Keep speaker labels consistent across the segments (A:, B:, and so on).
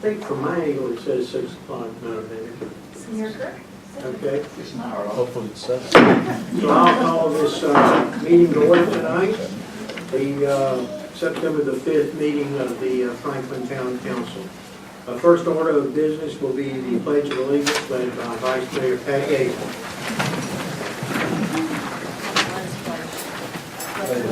A: think from my angle, it says 6 o'clock, Madam Manager.
B: You're correct.
A: Okay,
C: It's an hour.
D: Hopefully it's 7.
A: so I'll call this meeting to order tonight, the September the 5th meeting of the Franklin Town Council. First order of business will be the Pledge of Allegiance led by Vice Mayor Patty Aiken.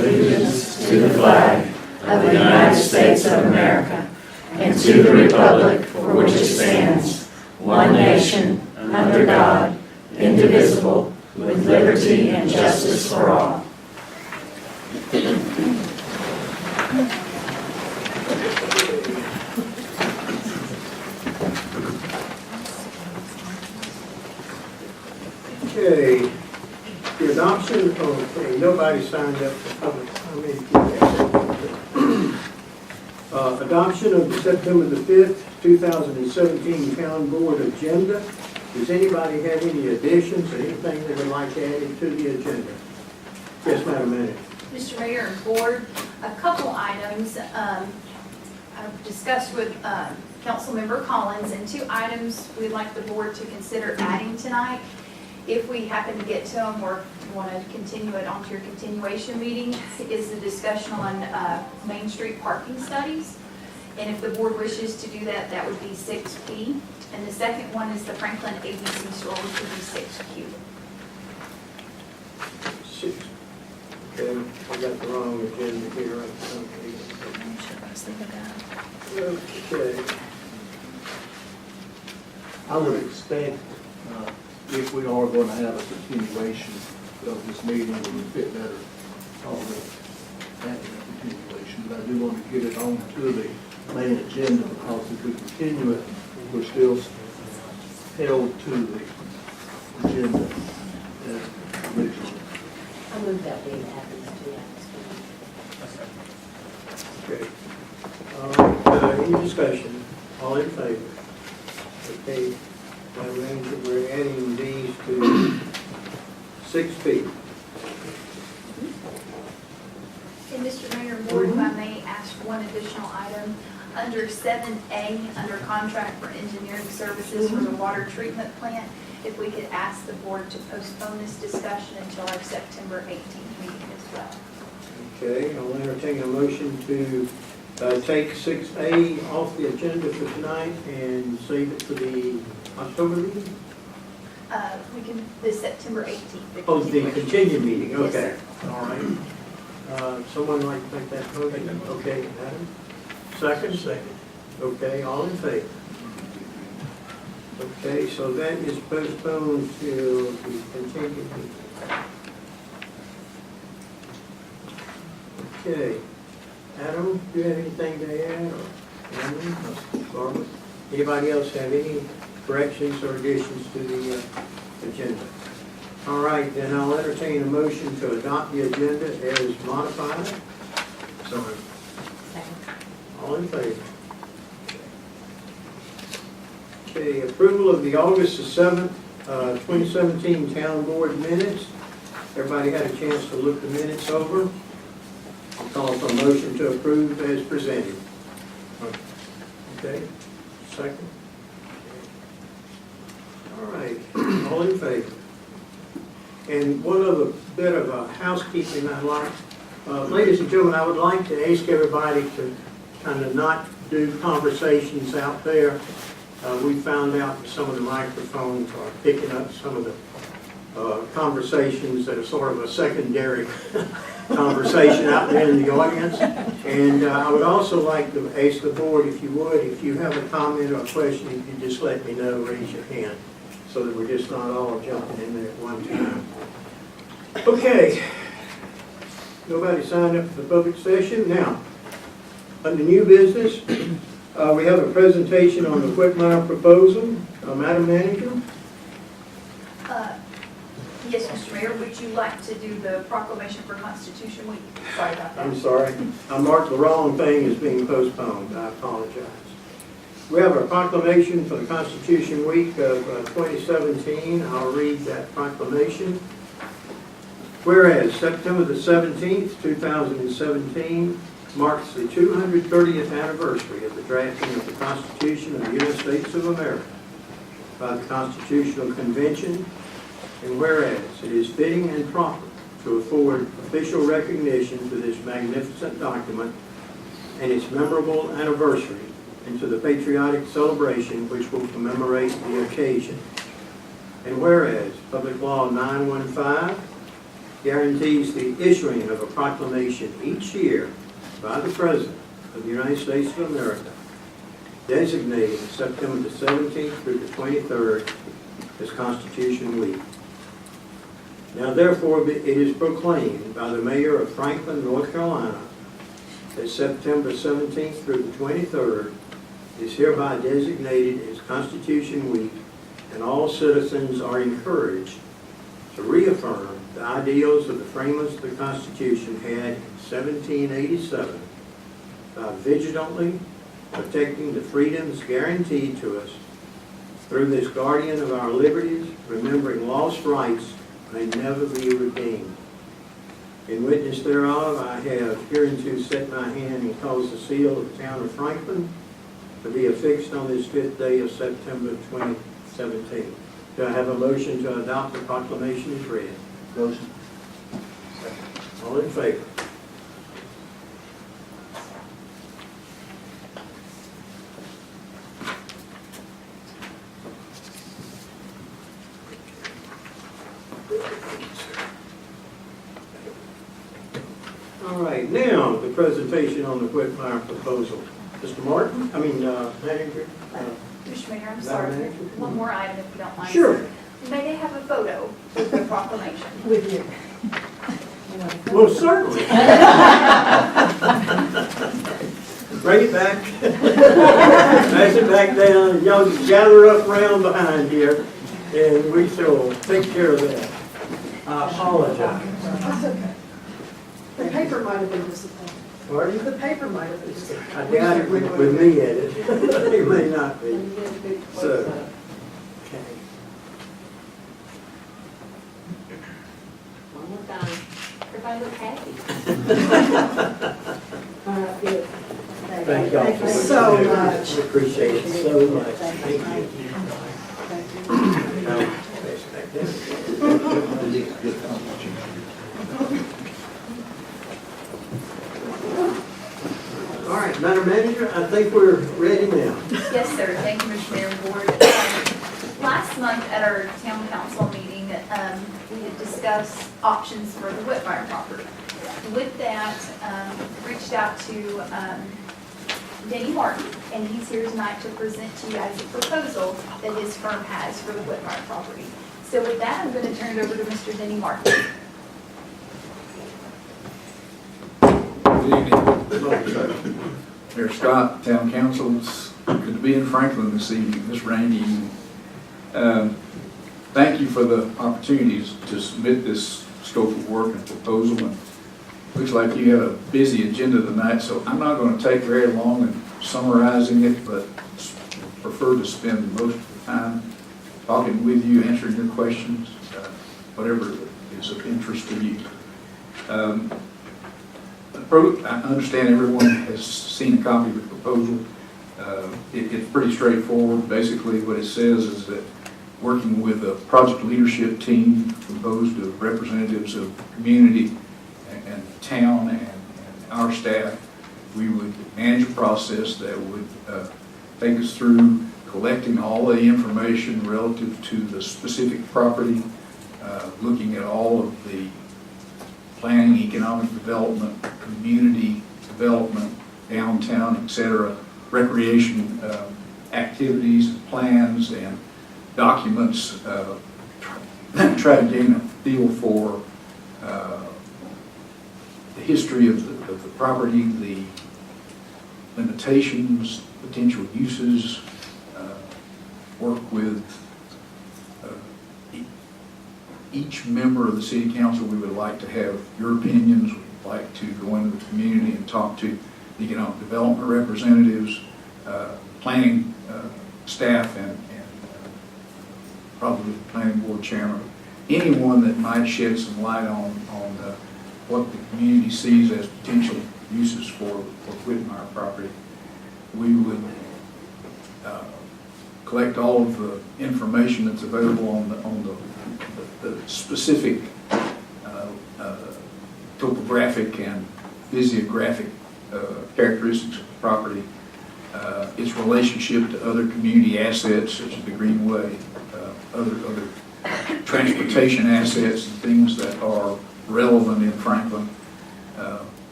E: Allegiance to the flag of the United States of America and to the republic for which it stands, one nation, under God, indivisible, with liberty and justice for all.
A: Okay, the adoption, okay, nobody signed up for public comment. Adoption of the September the 5th, 2017 Town Board Agenda. Does anybody have any additions, anything they would like added to the agenda? Yes, Madam Manager.
B: Mr. Mayor and Board, a couple items I've discussed with Councilmember Collins, and 2 items we'd like the board to consider adding tonight. If we happen to get to them or want to continue it onto your continuation meeting, is the discussion on Main Street parking studies. And if the board wishes to do that, that would be 6P. And the second one is the Franklin ABC store, which would be 6Q.
A: 6. Okay, I got the wrong agenda here. Okay.
C: I would expect, if we are going to have a continuation of this meeting, it would fit better probably having a continuation. But I do want to get it on to the main agenda, because if we continue it, we're still held to the agenda as originally.
E: I move that we add these 2 items.
A: Okay. Any discussion? All in favor? Okay, that means that we're adding these to 6B.
B: And Mr. Mayor and Board, if I may ask one additional item. Under 7A, under contract for engineering services for the water treatment plant, if we could ask the board to postpone this discussion until our September 18th meeting as well.
A: Okay, I'll entertain a motion to take 6A off the agenda for tonight and save it for the October meeting?
B: We can, the September 18th.
A: Oh, the continued meeting,
B: Yes,
A: okay.
B: sir.
A: All right. Someone like to make that motion? Okay, Adam? Second? Second. Okay, all in favor? Okay, so that is postponed till the continued meeting. Okay. Adam, do you have anything to add? Or Amy? Barbara? Anybody else have any corrections or additions to the agenda? All right, then I'll entertain a motion to adopt the agenda as modified. So, all in favor? Okay, approval of the August the 7th, 2017 Town Board minutes. Everybody had a chance to look the minutes over. I'll call for a motion to approve as presented. Okay, second. All right, all in favor? And one other bit of housekeeping I'd like. Ladies and gentlemen, I would like to ask everybody to kind of not do conversations out there. We found out that some of the microphones are picking up some of the conversations that are sort of a secondary conversation out there in the audience. And I would also like to ask the board, if you would, if you have a comment or a question, if you just let me know, raise your hand, so that we're just not all jumping in there at one time. Okay. Nobody signed up for the public session. Now, under new business, we have a presentation on the Whitmire proposal. Madam Manager?
B: Yes, Mr. Mayor, would you like to do the proclamation for Constitution Week? Sorry about that.
A: I'm sorry. I marked the wrong thing as being postponed. I apologize. We have a proclamation for the Constitution Week of 2017. I'll read that proclamation. Whereas September the 17th, 2017 marks the 230th anniversary of the drafting of the Constitution of the United States of America by the Constitutional Convention, and whereas it is fitting and proper to afford official recognition to this magnificent document and its memorable anniversary, and to the patriotic celebration which will commemorate the occasion. And whereas Public Law 915 guarantees the issuing of a proclamation each year by the President of the United States of America, designating September the 17th through the 23rd as Constitution Week. Now therefore it is proclaimed by the Mayor of Franklin, North Carolina, that September 17th through the 23rd is hereby designated as Constitution Week, and all citizens are encouraged to reaffirm the ideals of the framers of the Constitution had in 1787 by vigilantly protecting the freedoms guaranteed to us through this guardian of our liberties, remembering lost rights may never be redeemed. In witness thereof, I have hereunto set my hand and caused the seal of the town of Franklin to be affixed on this 5th day of September 2017. Do I have a motion to adopt the proclamation as read?
C: Motion.
A: All in favor? All right, now the presentation on the Whitmire proposal. Mr. Martin, Manager?
B: Mr. Mayor, I'm
A: Madam
B: sorry.
A: Manager?
B: One more item, if you don't mind.
A: Sure.
B: sir. May they have a photo with the proclamation?
E: With you.
A: Most certainly. Bring it back. Pass it back down, and y'all just gather up around behind here, and we shall take care of that. I apologize.
D: That's okay. The paper might have been disappointed.
A: Pardon?
D: The paper might have been disappointed.
A: I doubt it with me at it. It may not be.
D: And you had a big
A: So-
D: website.
A: Okay.
E: One more time. Everybody look happy.
D: All right, good.
A: Thank y'all.
D: Thank you
A: for what
D: so
A: you do.
D: much.
A: We appreciate it so much. Thank you.
D: Thank you.
A: Now, pass it back down. All right, Madam Manager, I think we're ready now.
B: Yes, sir. Thank you, Mr. Mayor and Board. Last month at our town council meeting, we had discussed options for the Whitmire property. With that, reached out to Denny Martin, and he's here tonight to present to you guys a proposal that his firm has for the Whitmire property. So with that, I'm going to turn it over to Mr. Denny Martin.
F: Good evening, Mayor Scott, Town Council. It's good to be in Franklin this evening, this rainy evening. Thank you for the opportunities to submit this scope of work and proposal. And looks like you have a busy agenda tonight, so I'm not going to take very long in summarizing it, but prefer to spend most of the time talking with you, answering your questions, whatever is of interest to you. I understand everyone has seen a copy of the proposal. It's pretty straightforward. Basically, what it says is that working with a project leadership team composed of representatives of the community and the town and our staff, we would manage a process that would take us through collecting all the information relative to the specific property, looking at all of the planning, economic development, community development, downtown, etc., recreation activities, plans, and documents, try to gain a feel for the history of the property, the limitations, potential uses, work with each member of the city council. We would like to have your opinions. We'd like to go into the community and talk to the economic development representatives, planning staff, and probably the planning board chairman. Anyone that might shed some light on what the community sees as potential uses for Whitmire property. We would collect all of the information that's available on the specific topographic and physiographic characteristics of the property, its relationship to other community assets such as the Greenway, other transportation assets and things that are relevant in Franklin.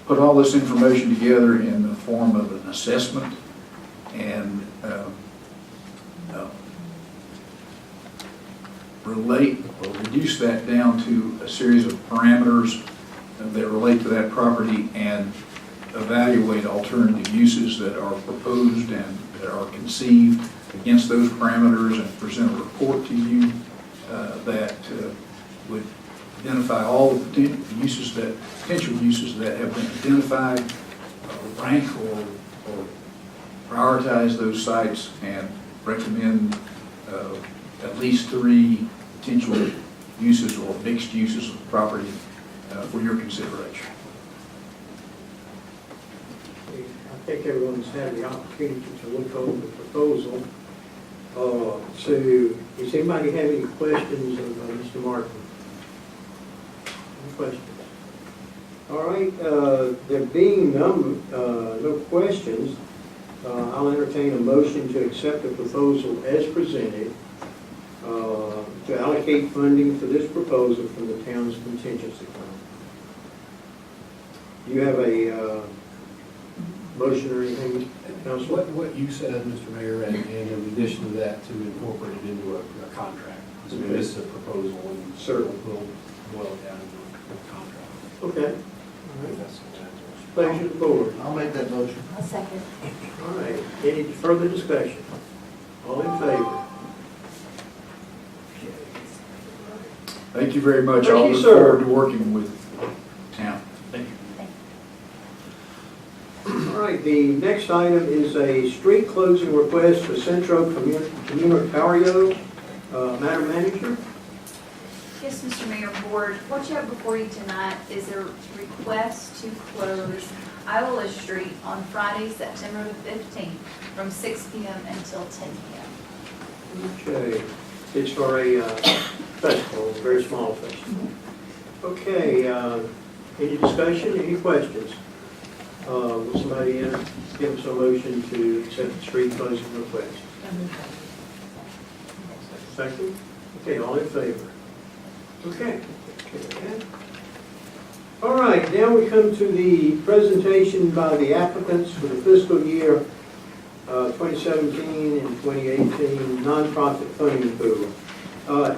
F: Put all this information together in the form of an assessment and relate or reduce that down to a series of parameters that relate to that property and evaluate alternative uses that are proposed and that are conceived against those parameters and present a report to you that would identify all the potential uses that have been identified, rank or prioritize those sites and recommend at least 3 potential uses or mixed uses of the property for your consideration.
A: I think everyone's had the opportunity to look over the proposal. So, does anybody have any questions of Mr. Martin? Any questions? All right, there being no questions, I'll entertain a motion to accept the proposal as presented to allocate funding for this proposal from the town's contingency fund. Do you have a motion or anything, Council?
G: What you said, Mr. Mayor, and in addition to that, to incorporate it into a contract. So this is a proposal, and
A: Sir.
G: we'll boil it down into a contract.
A: Okay. All right. Pleasure of the board.
C: I'll make that motion.
E: I'll second.
A: All right, any further discussion? All in favor?
F: Thank you very much.
A: Thank
F: I'll
A: you,
F: look
A: sir.
F: forward to working with the town. Thank you.
A: All right, the next item is a street closing request for Centro Comunitario. Madam Manager?
B: Yes, Mr. Mayor, Board, what you have before you tonight is a request to close Iowa Street on Friday, September the 15th, from 6 p.m. until 10 p.m.
A: Okay, it's for a festival, a very small festival. Okay, any discussion, any questions? Will somebody give us a motion to accept the street closing request? Second? Okay, all in favor? Okay. All right, now we come to the presentation by the applicants for the fiscal year 2017 and 2018 nonprofit funding pool.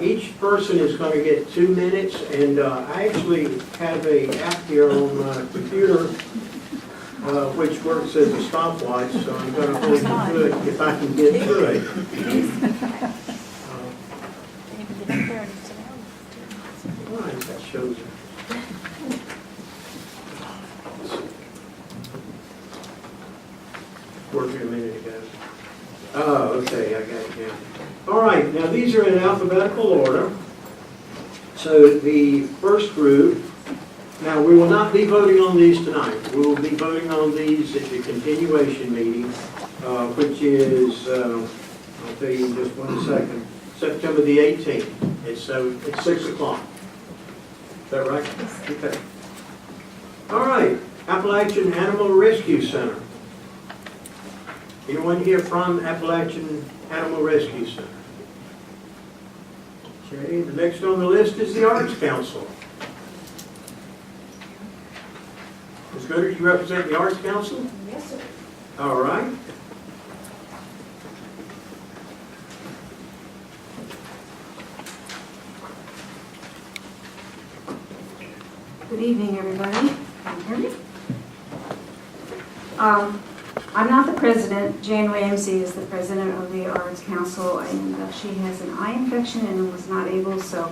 A: Each person is going to get 2 minutes, and I actually have an app here on my computer which works as a stopwatch, so I'm going to hold it good if I can get to it. All right, that shows it. Working a minute ago. Oh, okay, I got it now. All right, now these are in alphabetical order. So the first group, now we will not be voting on these tonight. We will be voting on these at the continuation meeting, which is, I'll tell you in just 1 second, September the 18th. It's 6 o'clock. Is that right? Okay. All right, Appalachian Animal Rescue Center. Anyone here from Appalachian Animal Rescue Center? Okay, the next on the list is the Arts Council. Ms. Gooder, do you represent the Arts Council?
D: Yes, sir.
A: All right.
H: Good evening, everybody. Can you hear me? I'm not the president. Jan Ramsey is the president of the Arts Council, and she has an eye infection and was not able, so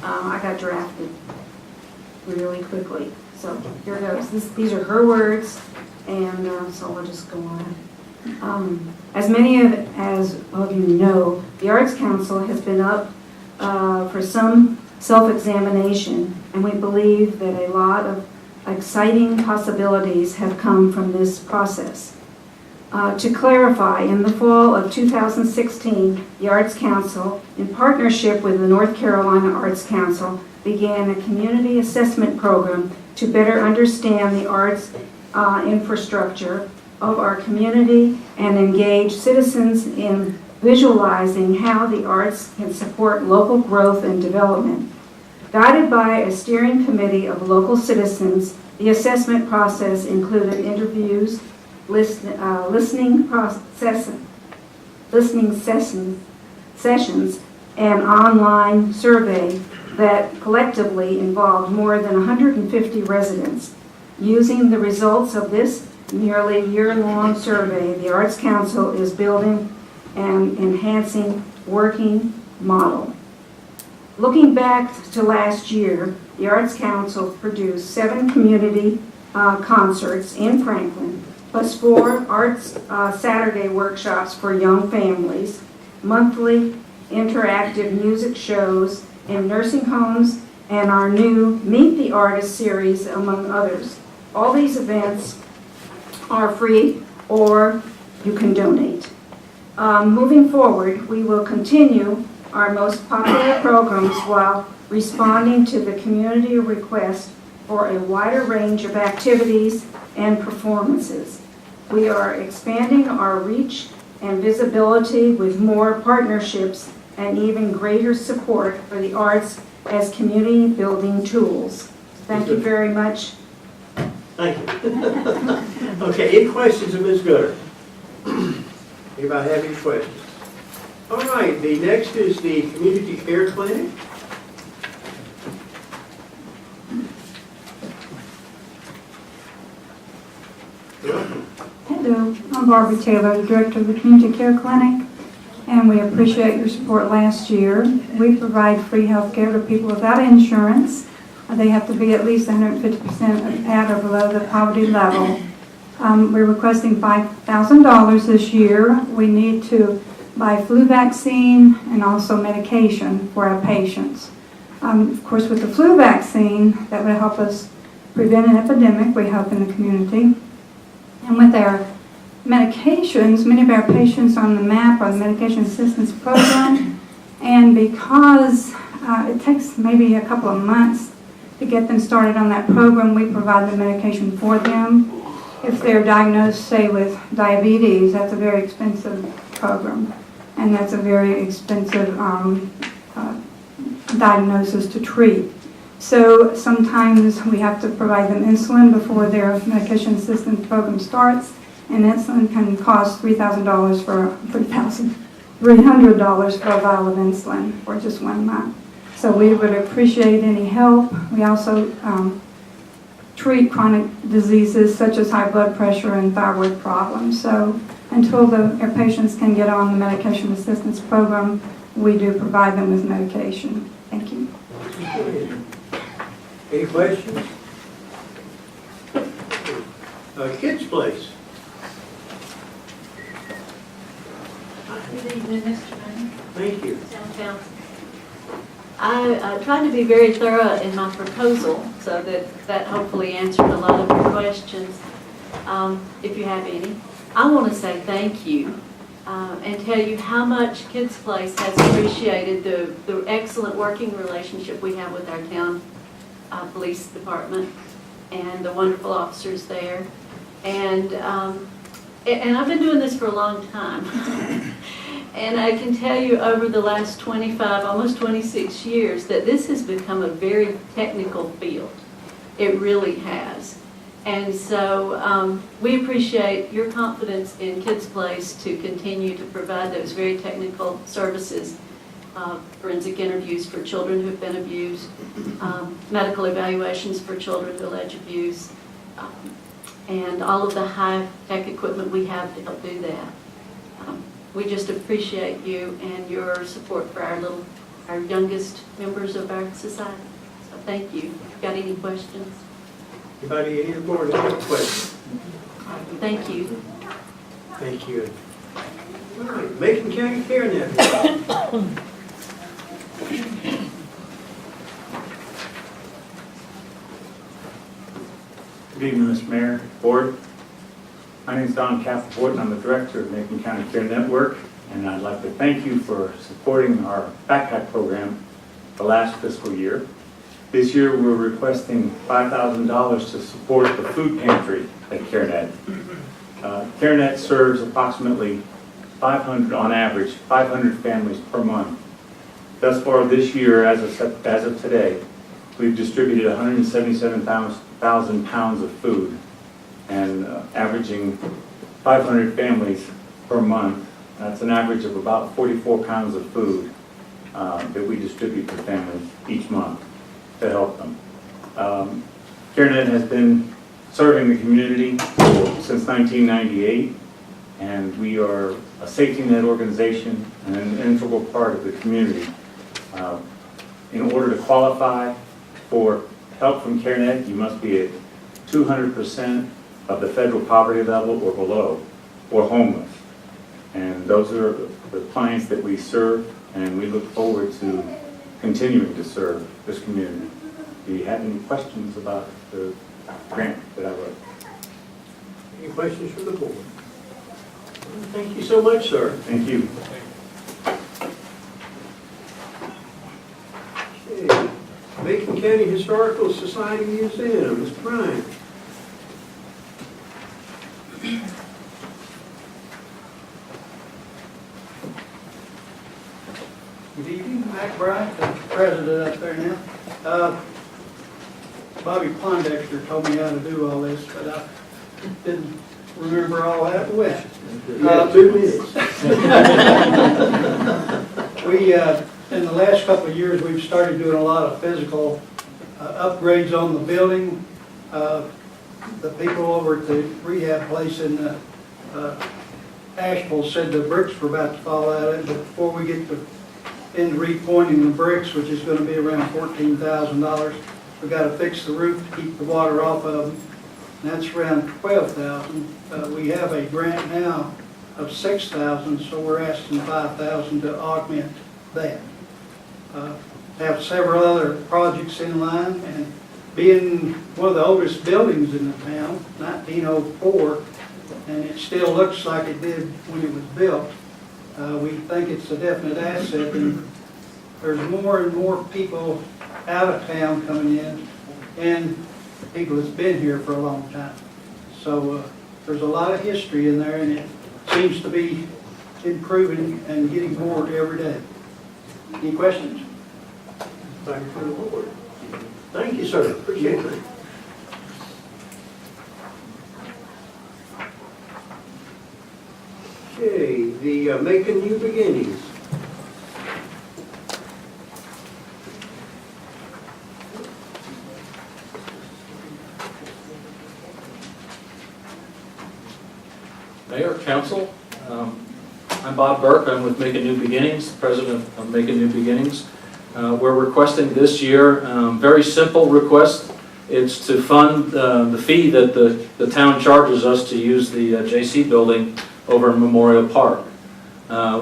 H: I got drafted really quickly. So here goes. These are her words, and so we'll just go on. As many of you know, the Arts Council has been up for some self-examination, and we believe that a lot of exciting possibilities have come from this process. To clarify, in the fall of 2016, the Arts Council, in partnership with the North Carolina Arts Council, began a community assessment program to better understand the arts infrastructure of our community and engage citizens in visualizing how the arts can support local growth and development. Guided by a steering committee of local citizens, the assessment process included interviews, listening sessions, and online survey that collectively involved more than 150 residents. Using the results of this nearly year-long survey, the Arts Council is building an enhancing working model. Looking back to last year, the Arts Council produced 7 community concerts in Franklin, plus 4 Arts Saturday workshops for young families, monthly interactive music shows in nursing homes, and our new Meet the Artist series, among others. All these events are free or you can donate. Moving forward, we will continue our most popular programs while responding to the community request for a wider range of activities and performances. We are expanding our reach and visibility with more partnerships and even greater support for the arts as community building tools. Thank you very much.
A: Thank you. Okay, any questions of Ms. Gooder? Anybody have any questions? All right, the next is the Community Care Clinic. Welcome.
I: Hello, I'm Barbara Taylor, the Director of the Community Care Clinic, and we appreciate your support last year. We provide free health care to people without insurance. They have to be at least 150% at or below the poverty level. We're requesting $5,000 this year. We need to buy flu vaccine and also medication for our patients. Of course, with the flu vaccine, that would help us prevent an epidemic, we hope, in the community. And with our medications, many of our patients on the MAP are the Medication Assistance Program, and because it takes maybe a couple of months to get them started on that program, we provide the medication for them. If they're diagnosed, say, with diabetes, that's a very expensive program, and that's a very expensive diagnosis to treat. So sometimes we have to provide them insulin before their medication assistance program starts, and insulin can cost $300 for a vial of insulin for just 1 month. So we would appreciate any help. We also treat chronic diseases such as high blood pressure and thyroid problems. So until our patients can get on the medication assistance program, we do provide them with medication. Thank you.
A: Any questions? Kids Place.
J: Good evening, Mr. Mayor.
A: Thank you.
J: Town Council. I tried to be very thorough in my proposal so that hopefully answered a lot of your questions, if you have any. I want to say thank you and tell you how much Kids Place has appreciated the excellent working relationship we have with our town police department and the wonderful officers there. And I've been doing this for a long time. And I can tell you over the last 25, almost 26 years, that this has become a very technical field. It really has. And so we appreciate your confidence in Kids Place to continue to provide those very technical services, forensic interviews for children who've been abused, medical evaluations for children who allege abuse, and all of the high-tech equipment we have to help do that. We just appreciate you and your support for our youngest members of our society. So thank you. If you've got any questions?
A: Anybody in the board have any questions?
J: Thank you.
A: Thank you. All right, Macon County Care Network.
K: Don Cathport, and I'm the director of Macon County Care Network, and I'd like to thank you for supporting our backpack program the last fiscal year. This year, we're requesting $5,000 to support the food pantry at CareNet. CareNet serves approximately 500, on average, 500 families per month. Thus far this year, as of today, we've distributed 177,000 pounds of food, and averaging 500 families per month. That's an average of about 44 pounds of food that we distribute to families each month to help them. CareNet has been serving the community since 1998, and we are a safety net organization and an integral part of the community. In order to qualify for help from CareNet, you must be at 200% of the federal poverty level or below, or homeless. And those are the clients that we serve, and we look forward to continuing to serve this community. Do you have any questions about the grant that I wrote?
A: Any questions from the board? Thank you so much, sir.
K: Thank you.
A: Okay. Macon County Historical Society Museum, Mr. Bryan.
L: Good evening, Mac Bryant, the president up there now. Bobby Pondexter told me how to do all this, but I didn't remember all how it went.
A: 2 minutes.
L: We, in the last couple of years, we've started doing a lot of physical upgrades on the building. The people over at the rehab place in Asheville said the bricks were about to fall out of it, but before we get to into repointing the bricks, which is going to be around $14,000, we've got to fix the roof to keep the water off of them. And that's around $12,000. We have a grant now of $6,000, so we're asking $5,000 to augment that. Have several other projects in line, and being one of the oldest buildings in the town, 1904, and it still looks like it did when it was built. We think it's a definite asset, and there's more and more people out of town coming in, and people that's been here for a long time. So there's a lot of history in there, and it seems to be improving and getting more every day. Any questions?
A: Thank you for the board. Thank you, sir. Appreciate it. Okay, the Macon New Beginnings.
M: Mayor, Council, I'm Bob Burke. I'm with Macon New Beginnings, president of Macon New Beginnings. We're requesting this year, very simple request. It's to fund the fee that the town charges us to use the JC building over in Memorial Park.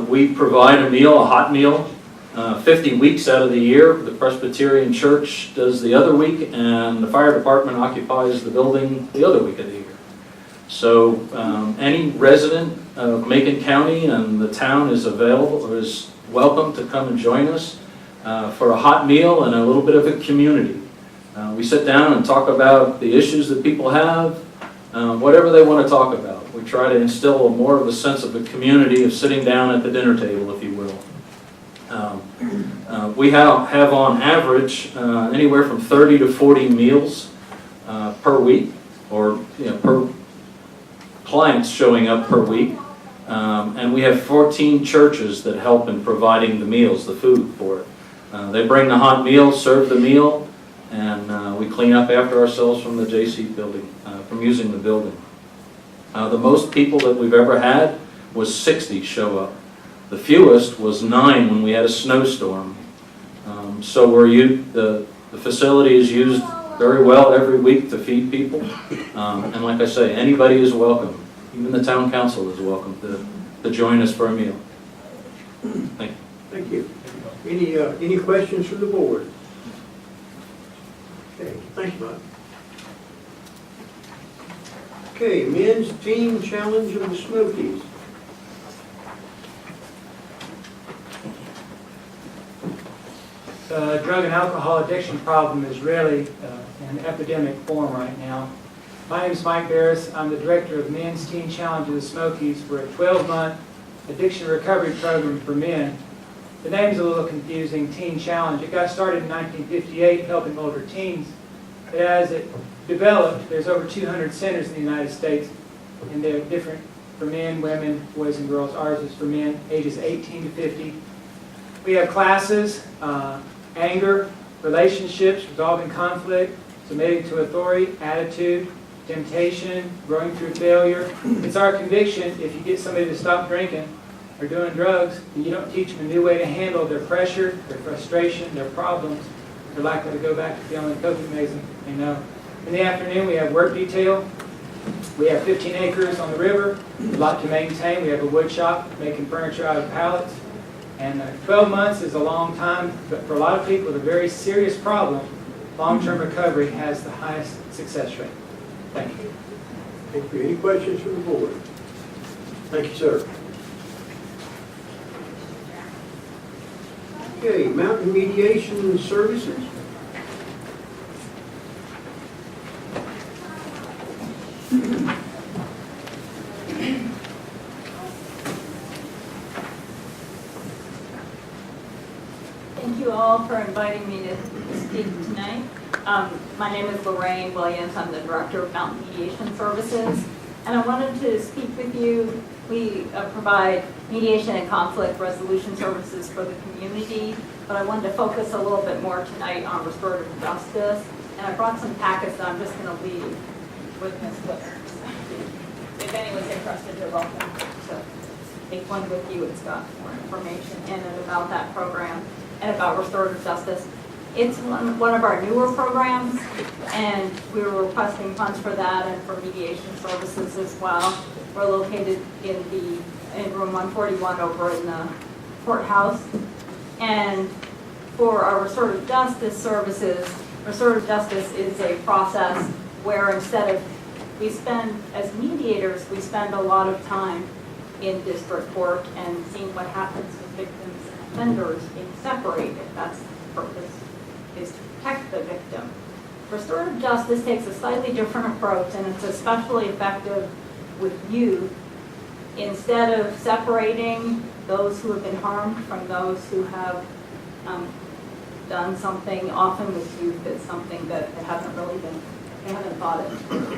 M: We provide a meal, a hot meal, 50 weeks out of the year. The Presbyterian Church does the other week, and the fire department occupies the building the other week of the year. So any resident of Macon County and the town is available, or is welcome to come and join us for a hot meal and a little bit of a community. We sit down and talk about the issues that people have, whatever they want to talk about. We try to instill more of a sense of a community, of sitting down at the dinner table, if you will. We have on average anywhere from 30 to 40 meals per week, or per clients showing up per week. And we have 14 churches that help in providing the meals, the food for it. They bring the hot meal, serve the meal, and we clean up after ourselves from the JC building, from using the building. The most people that we've ever had was 60 show up. The fewest was 9 when we had a snowstorm. So the facility is used very well every week to feed people. And like I say, anybody is welcome. Even the town council is welcome to join us for a meal. Thank you.
A: Thank you. Any questions from the board? Okay, thanks, Bob. Okay, men's team challenge of the Smokies.
N: The drug and alcohol addiction problem is really an epidemic form right now. My name is Mike Barris. I'm the director of Men's Teen Challenge of the Smokies. We're a 12-month addiction recovery program for men. The name's a little confusing, Teen Challenge. It got started in 1958 helping older teens. But as it developed, there's over 200 centers in the United States, and they're different for men, women, boys, and girls. Ours is for men ages 18 to 50. We have classes, anger, relationships, resolving conflict, submitting to authority, attitude, temptation, growing through failure. It's our conviction if you get somebody to stop drinking or doing drugs, and you don't teach them a new way to handle their pressure, their frustration, their problems, they're likely to go back to feeling coping mechanism they know. In the afternoon, we have work detail. We have 15 acres on the river, a lot to maintain. We have a wood shop making furniture out of pallets. And 12 months is a long time, but for a lot of people with a very serious problem, long-term recovery has the highest success rate. Thank you.
A: Thank you. Any questions from the board? Thank you, sir. Okay, Mountain Mediation Services.
O: Thank you all for inviting me to speak tonight. My name is Lorraine Williams. I'm the Director of Mountain Mediation Services. And I wanted to speak with you. We provide mediation and conflict resolution services for the community, but I wanted to focus a little bit more tonight on restorative justice. And I brought some packets that I'm just going to leave with Ms. Whitmer. If anyone's interested, you're welcome to take one with you. It's got more information in it about that program and about restorative justice. It's one of our newer programs, and we were requesting funds for that and for mediation services as well. We're located in room 141 over in the courthouse. And for our restorative justice services, restorative justice is a process where instead of, as mediators, we spend a lot of time in district court and seeing what happens with victims and offenders being separated. That's the purpose, is to protect the victim. Restorative justice takes a slightly different approach, and it's especially effective with youth. Instead of separating those who have been harmed from those who have done something, often with youth, it's something that they haven't thought it through.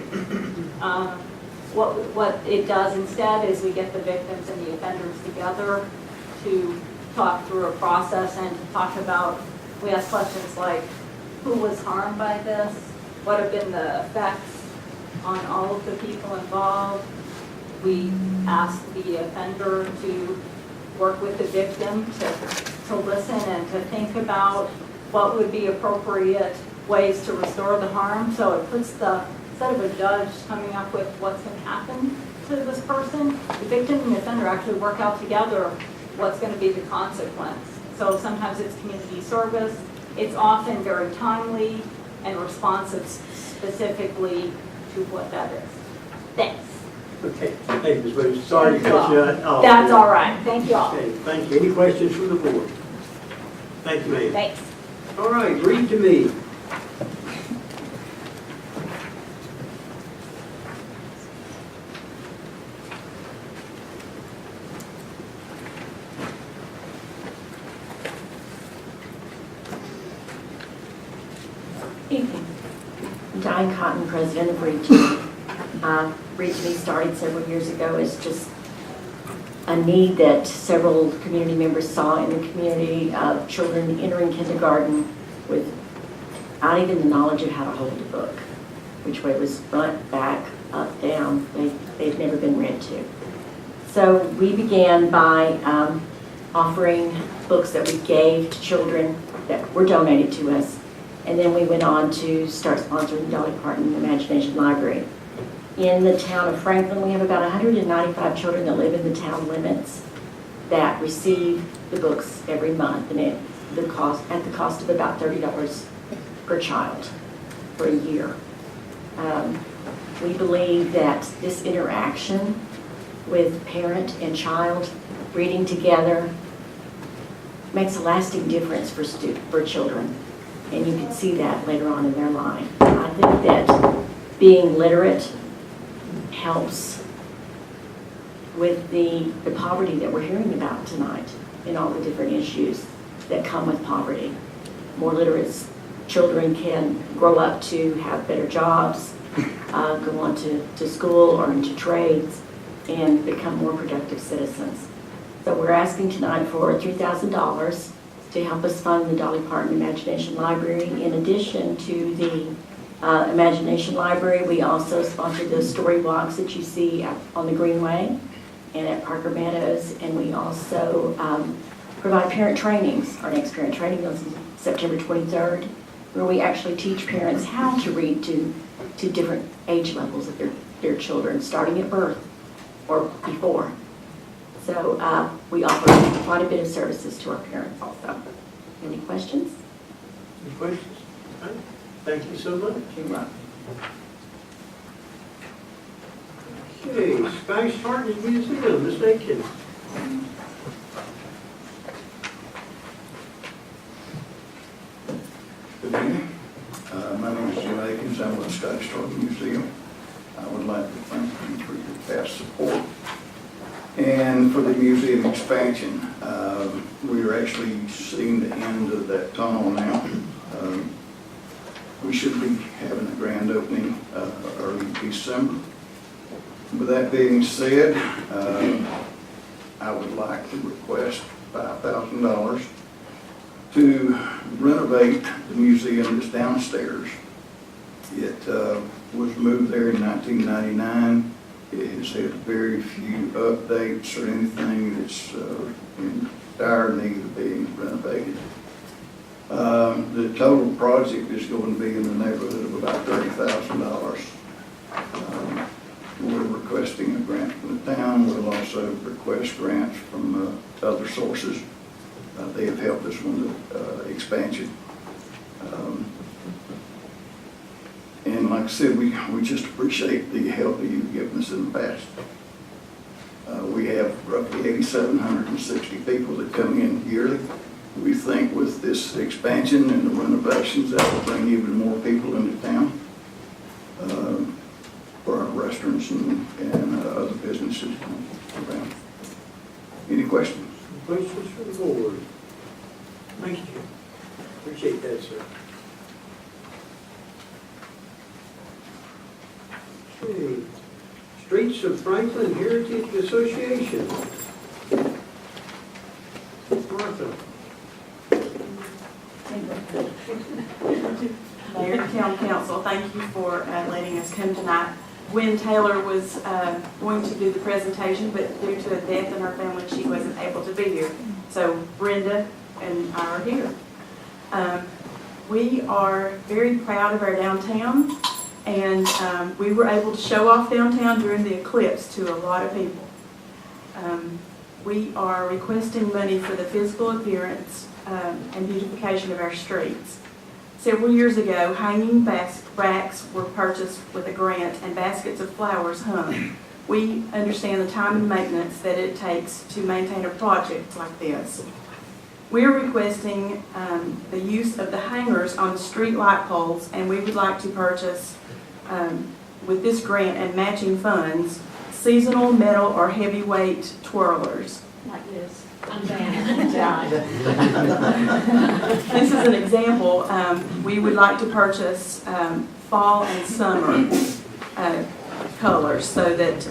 O: What it does instead is we get the victims and the offenders together to talk through a process and to talk about, we ask questions like, who was harmed by this? What have been the effects on all of the people involved? We ask the offender to work with the victim to listen and to think about what would be appropriate ways to restore the harm. So it puts instead of a judge coming up with what's going to happen to this person, the victim and the offender actually work out together what's going to be the consequence. So sometimes it's community service. It's often very timely and responsive specifically to what that is. Thanks.
A: Okay, thank you, Ms. Williams. Sorry to cut you off.
O: That's all right. Thank you all.
A: Okay, thank you. Any questions from the board? Thank you, ma'am.
O: Thanks.
A: All right, read to me.
E: Diane Cotton, president of Read To Me. Read To Me started several years ago as just a need that several community members saw in the community of children entering kindergarten without even the knowledge of how to hold a book, which way was front, back, up, down. They've never been read to. So we began by offering books that we gave to children that were donated to us. And then we went on to start sponsoring Dolly Parton Imagination Library. In the town of Franklin, we have about 195 children that live in the town limits that receive the books every month, and at the cost of about $30 per child for a year. We believe that this interaction with parent and child reading together makes a lasting difference for children. And you can see that later on in their life. I think that being literate helps with the poverty that we're hearing about tonight and all the different issues that come with poverty. More literate children can grow up to have better jobs, go on to school or into trades, and become more productive citizens. So we're asking tonight for $3,000 to help us fund the Dolly Parton Imagination Library. In addition to the Imagination Library, we also sponsor the story walks that you see on the Greenway and at Parker Meadows, and we also provide parent trainings. Our next parent training is September 23rd, where we actually teach parents how to read to different age levels of their children, starting at birth or before. So we offer quite a bit of services to our parents also. Any questions?
A: Any questions? All right. Thank you so much.
E: You're welcome.
A: Okay, Sky Heritage Museum, Ms. Aiken.
P: Good evening. My name is Jim Akins. I'm with the Scottish Heritage Museum. I would like to thank you for your past support and for the museum expansion. We are actually seeing the end of that tunnel now. We should be having a grand opening early December. With that being said, I would like to request $5,000 to renovate the museum that's downstairs. It was moved there in 1999. It has had very few updates or anything that's in dire need of being renovated. The total project is going to be in the neighborhood of about $30,000. We're requesting a grant from the town. We'll also request grants from other sources. They have helped us with the expansion. And like I said, we just appreciate the help that you've given us in the past. We have roughly 8,760 people that come in yearly. We think with this expansion and the renovations, that will bring even more people into town for our restaurants and other businesses around. Any questions?
A: Questions from the board? Thank you. Appreciate that, sir. Okay. Streets of Franklin Heritage Association. Martha.
Q: Mayor and Town Council, thank you for letting us come tonight. Gwen Taylor was going to do the presentation, but due to a death in her family, she wasn't able to be here. So Brenda and I are here. We are very proud of our downtown, and we were able to show off downtown during the eclipse to a lot of people. We are requesting money for the physical appearance and beautification of our streets. Several years ago, hanging racks were purchased with a grant and baskets of flowers hung. We understand the time and maintenance that it takes to maintain a project like this. We're requesting the use of the hangers on the street light poles, and we would like to purchase, with this grant and matching funds, seasonal metal or heavyweight twirlers.
J: Like this.
Q: This is an example. We would like to purchase fall and summer colors so that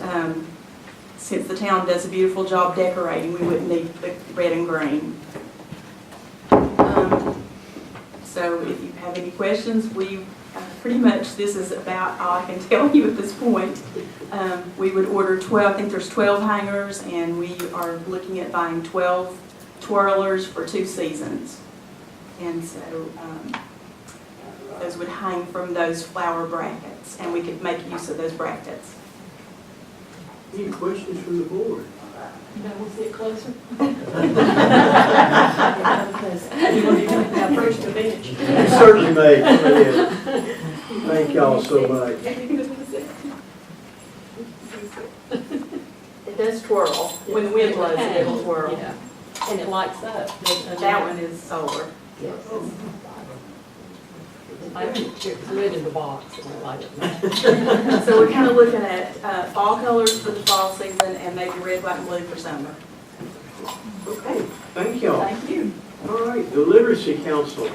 Q: since the town does a beautiful job decorating, we wouldn't need the red and green. So if you have any questions, we pretty much, this is about all I can tell you at this point. We would order 12, I think there's 12 hangers, and we are looking at buying 12 twirlers for 2 seasons. And so those would hang from those flower brackets, and we could make use of those brackets.
A: Any questions from the board?
J: You want to sit closer?
D: Approach the bench.
A: Certainly, mate. Thank y'all so much.
Q: does twirl. When the wind blows, it'll twirl.
D: Yeah. And it lights up.
Q: That one is solar.
D: Yes. I put the lid in the box and I light it.
Q: So we're kind of looking at fall colors for the fall season and maybe red, white, and blue for summer.
A: Okay, thank y'all.
Q: Thank you.
A: All right, the Literacy Council.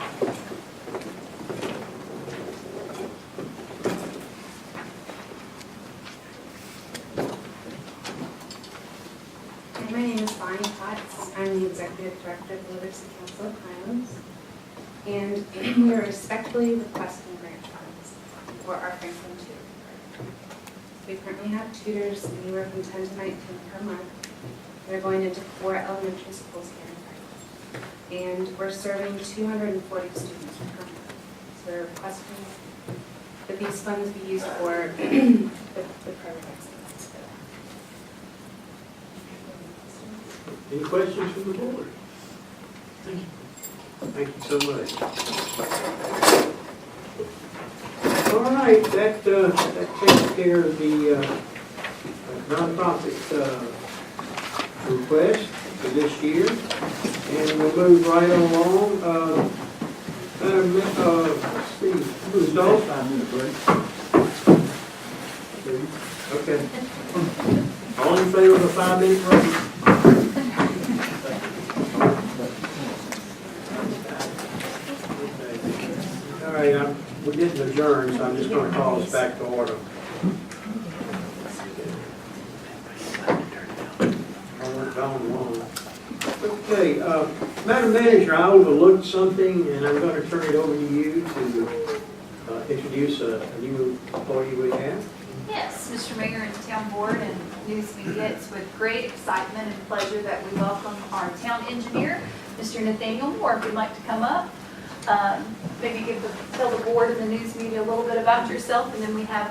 H: My name is Bonnie Potts. I'm the Executive Director of the Literacy Council of Highlands. And we are respectfully requesting grant funds for our Franklin tutor program. We currently have tutors anywhere from 10 to 19 per month. They're going into 4 elementary schools here in Franklin. And we're serving 240 students per month. So we're requesting that these funds be used for the programs.
A: Any questions from the board? Thank you so much. All right, that takes care of the nonprofit request for this year. And we'll move right along. Let's see, who's Dolph?
C: 5-minute break.
A: Okay. All in favor of a 5-minute break? All right, we're getting adjourned, so I'm just going to call us back to order. Okay, Madam Manager, I overlooked something, and I'm going to turn it over to you to introduce a new employee we have.
B: Yes, Mr. Mayor and Town Board and news media, it's with great excitement and pleasure that we welcome our town engineer, Mr. Nathaniel Moore. If you'd like to come up, maybe tell the board and the news media a little bit about yourself, and then we have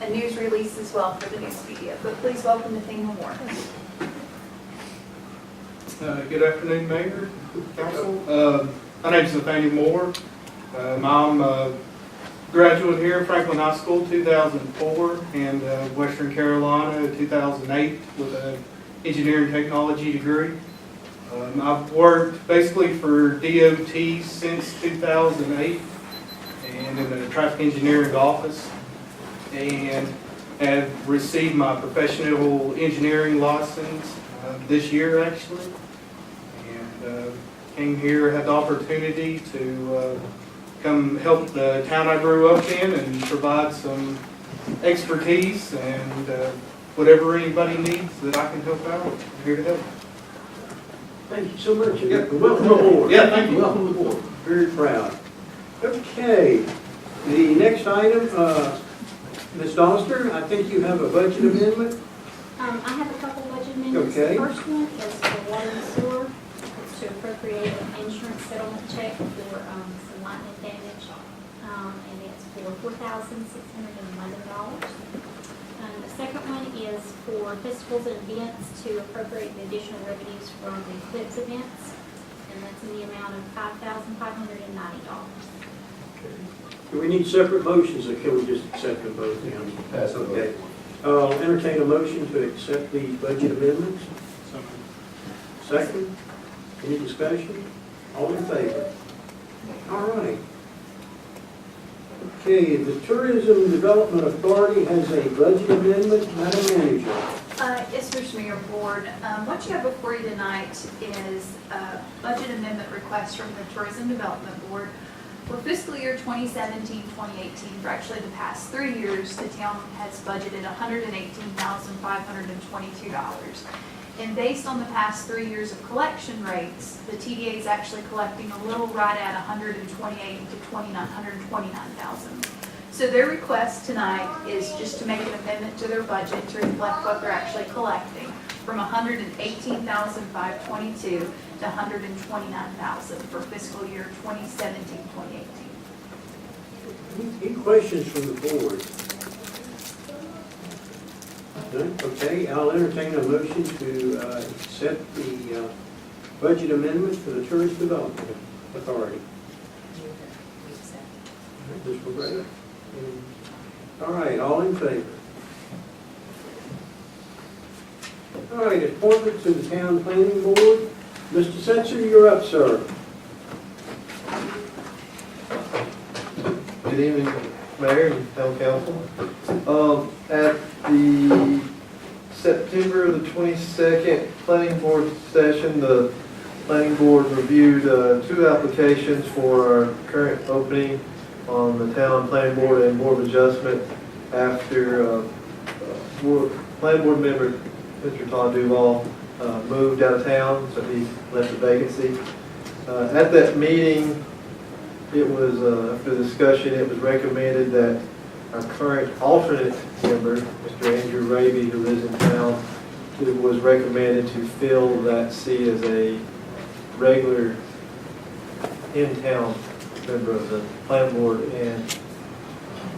B: a news release as well for the news media. But please welcome Nathaniel Moore.
R: Good afternoon, Mayor, Council. My name is Nathaniel Moore. I'm a graduate here at Franklin High School 2004 and Western Carolina 2008 with an engineering technology degree. I've worked basically for DOT since 2008 and in the traffic engineering office, and have received my professional engineering license this year actually. Came here, had the opportunity to come help the town I grew up in and provide some expertise and whatever anybody needs that I can help out, I'm here to help.
A: Thank you so much. Welcome aboard.
R: Yeah, thank you.
A: Welcome aboard. Very proud. Okay, the next item, Ms. Doster, I think you have a budget amendment.
S: I have a couple budget amendments.
A: Okay.
S: The first one is for water and sewer. It's to appropriate an insurance settlement check for some lightning damage. And it's for $4,611. The second one is for festivals and events to appropriate the additional revenues from the Eclipse events. And that's in the amount of $5,590.
A: Do we need separate motions, or can we just accept them both now?
G: Pass it.
A: Okay. I'll entertain a motion to accept these budget amendments. Second. Any discussion? All in favor? All right. Okay, the Tourism Development Authority has a budget amendment. Madam Manager.
B: Yes, Mr. Mayor, Board. What you have before you tonight is a budget amendment request from the Tourism Development Board for fiscal year 2017-2018. For actually the past 3 years, the town has budgeted $118,522. And based on the past 3 years of collection rates, the TDA is actually collecting a little right at $129,000. So their request tonight is just to make an amendment to their budget to reflect what they're actually collecting, from $118,522 to $129,000 for fiscal year 2017-2018.
A: Any questions from the board? None? Okay, I'll entertain a motion to accept the budget amendment for the Tourist Development Authority. Ms. McGregor? All right, all in favor? All right, appointment to the town planning board. Mr. Setzer, you're up, sir.
T: Good evening, Mayor and Town Council. At the September the 22nd Planning Board session, the Planning Board reviewed 2 applications for our current opening on the Town Planning Board and Board of Adjustment after Planning Board member Mr. Todd Duval moved out of town, so he left the vacancy. At that meeting, it was, after the discussion, it was recommended that our current alternate member, Mr. Andrew Raby, who lives in town, it was recommended to fill that seat as a regular in-town member of the Planning Board and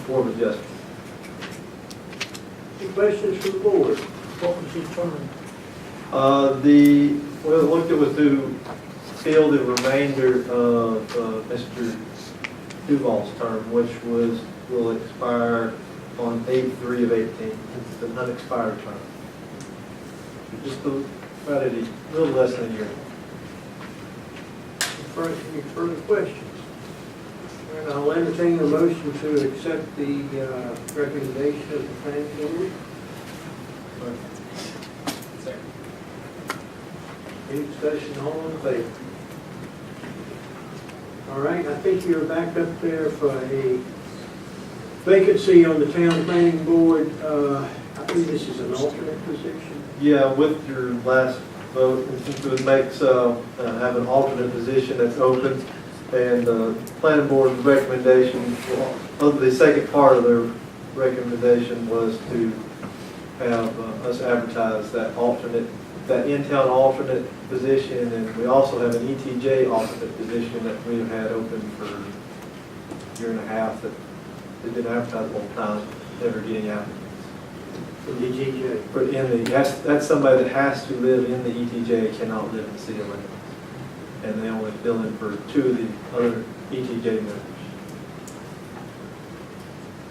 T: Board of Adjustment.
A: Any questions from the board? What was his term?
T: Well, it looked, it was to fill the remainder of Mr. Duval's term, which will expire on 8/3 of 18. It's an unexpired term. Just about a little less than a year.
A: Any further questions? All right, I'll entertain a motion to accept the recommendation of the planning board. Any discussion, all in favor? All right, I think you're back up there for a vacancy on the town planning board. I think this is an alternate position.
T: Yeah, with your last vote, it makes have an alternate position that's open, and the planning board's recommendation, well, the second part of their recommendation was to have us advertise that alternate, that in-town alternate position, and we also have an ETJ alternate position that we have had open for a year and a half that they've been advertised all the time, never getting applicants.
A: For the ETJ?
T: For that's somebody that has to live in the ETJ, cannot live in the city limits. And they only fill in for 2 of the other ETJ members.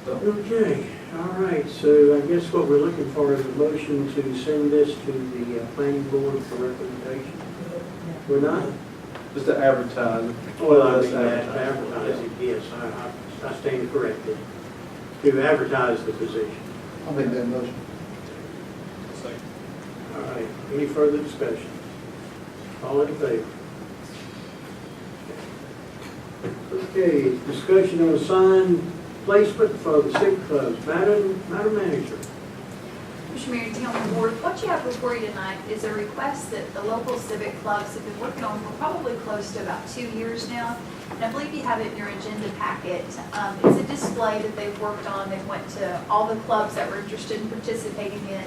T: So,
A: Okay, all right, so I guess what we're looking for is a motion to send this to the planning board for recommendation. We're not?
T: just to advertise.
A: Well, I mean, advertise it, yes, I stand corrected. To advertise the position.
C: I'll make that motion.
A: All right, any further discussion? All in favor? Okay, discussion on sign placement for the civic clubs. Madam Manager.
B: Mr. Mayor, Town Board, what you have before you tonight is a request that the local civic clubs have been working on for probably close to about 2 years now. And I believe you have it in your agenda packet. It's a display that they've worked on. They went to all the clubs that were interested in participating in,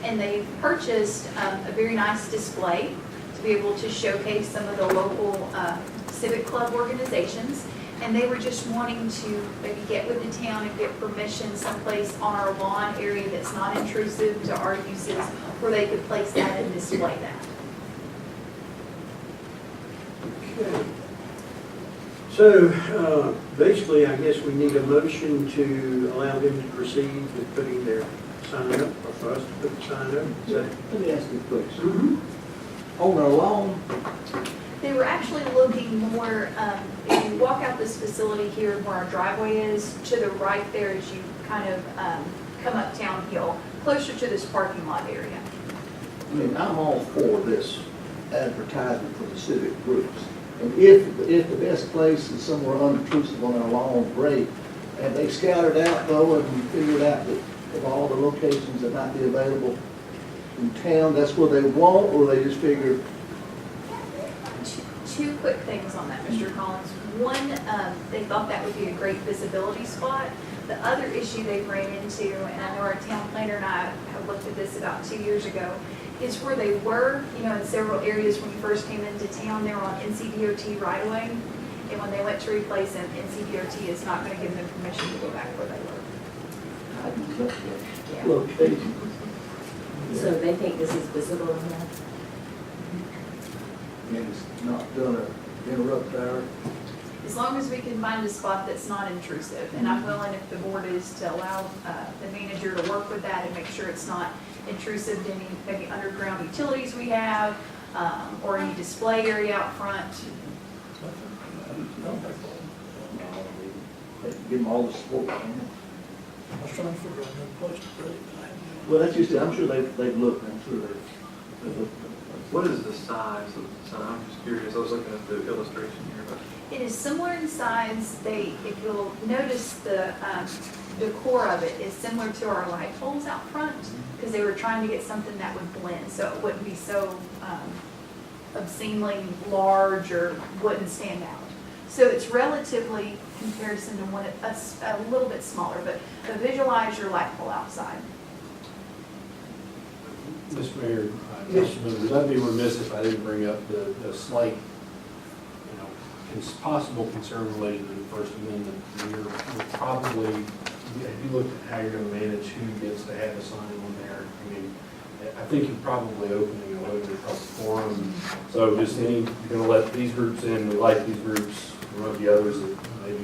B: and they've purchased a very nice display to be able to showcase some of the local civic club organizations. And they were just wanting to maybe get with the town and get permission someplace on our lawn area that's not intrusive to our uses, where they could place that and display that.
A: Okay. So, basically, I guess we need a motion to allow them to proceed with putting their sign up, or for us to put the sign up. Is that?
C: Let me ask you a question. On our lawn,
B: They were actually looking more, if you walk out this facility here where our driveway is, to the right there as you kind of come up Town Hill, closer to this parking lot area.
C: I mean, I'm all for this advertising for the civic groups. And if the best place is somewhere unobtrusive on our lawn, great. And they scattered out though and figured out that of all the locations that might be available in town, that's where they want, or they just figured.
B: Two quick things on that, Mr. Collins. One, they thought that would be a great visibility spot. The other issue they ran into, and I know our town planner and I have looked at this about 2 years ago, is where they were, in several areas when you first came into town, they were on NCDOT right away. And when they went to replace them, NCDOT is not going to give them permission to go back where they were. Yeah.
C: Location.
E: So they think this is visible enough?
C: And it's not gonna interrupt our.
B: As long as we can find a spot that's not intrusive, and I'm willing, if the board is, to allow the manager to work with that and make sure it's not intrusive to any maybe underground utilities we have, or any display area out front.
C: Give them all the support.
A: I was trying to figure out another place to put it.
C: Well, that's just it. I'm sure they've looked, I'm sure they've looked.
T: What is the size of the sign? I'm just curious. I was looking at the illustration here, but.
B: It is similar in size. If you'll notice, the decor of it is similar to our light poles out front, because they were trying to get something that would blend, so it wouldn't be so obscenely large or wouldn't stand out. So it's relatively comparison to one, a little bit smaller, but visualize your light pole outside.
G: Mr. Mayor, council members, I'd be remiss if I didn't bring up the slight, possible concern related to the First Amendment. We're probably, if you look at how you're going to manage who gets to have a sign on there, I mean, I think you're probably opening a little bit across the forum. So just you're going to let these groups in, we like these groups, one of the others that maybe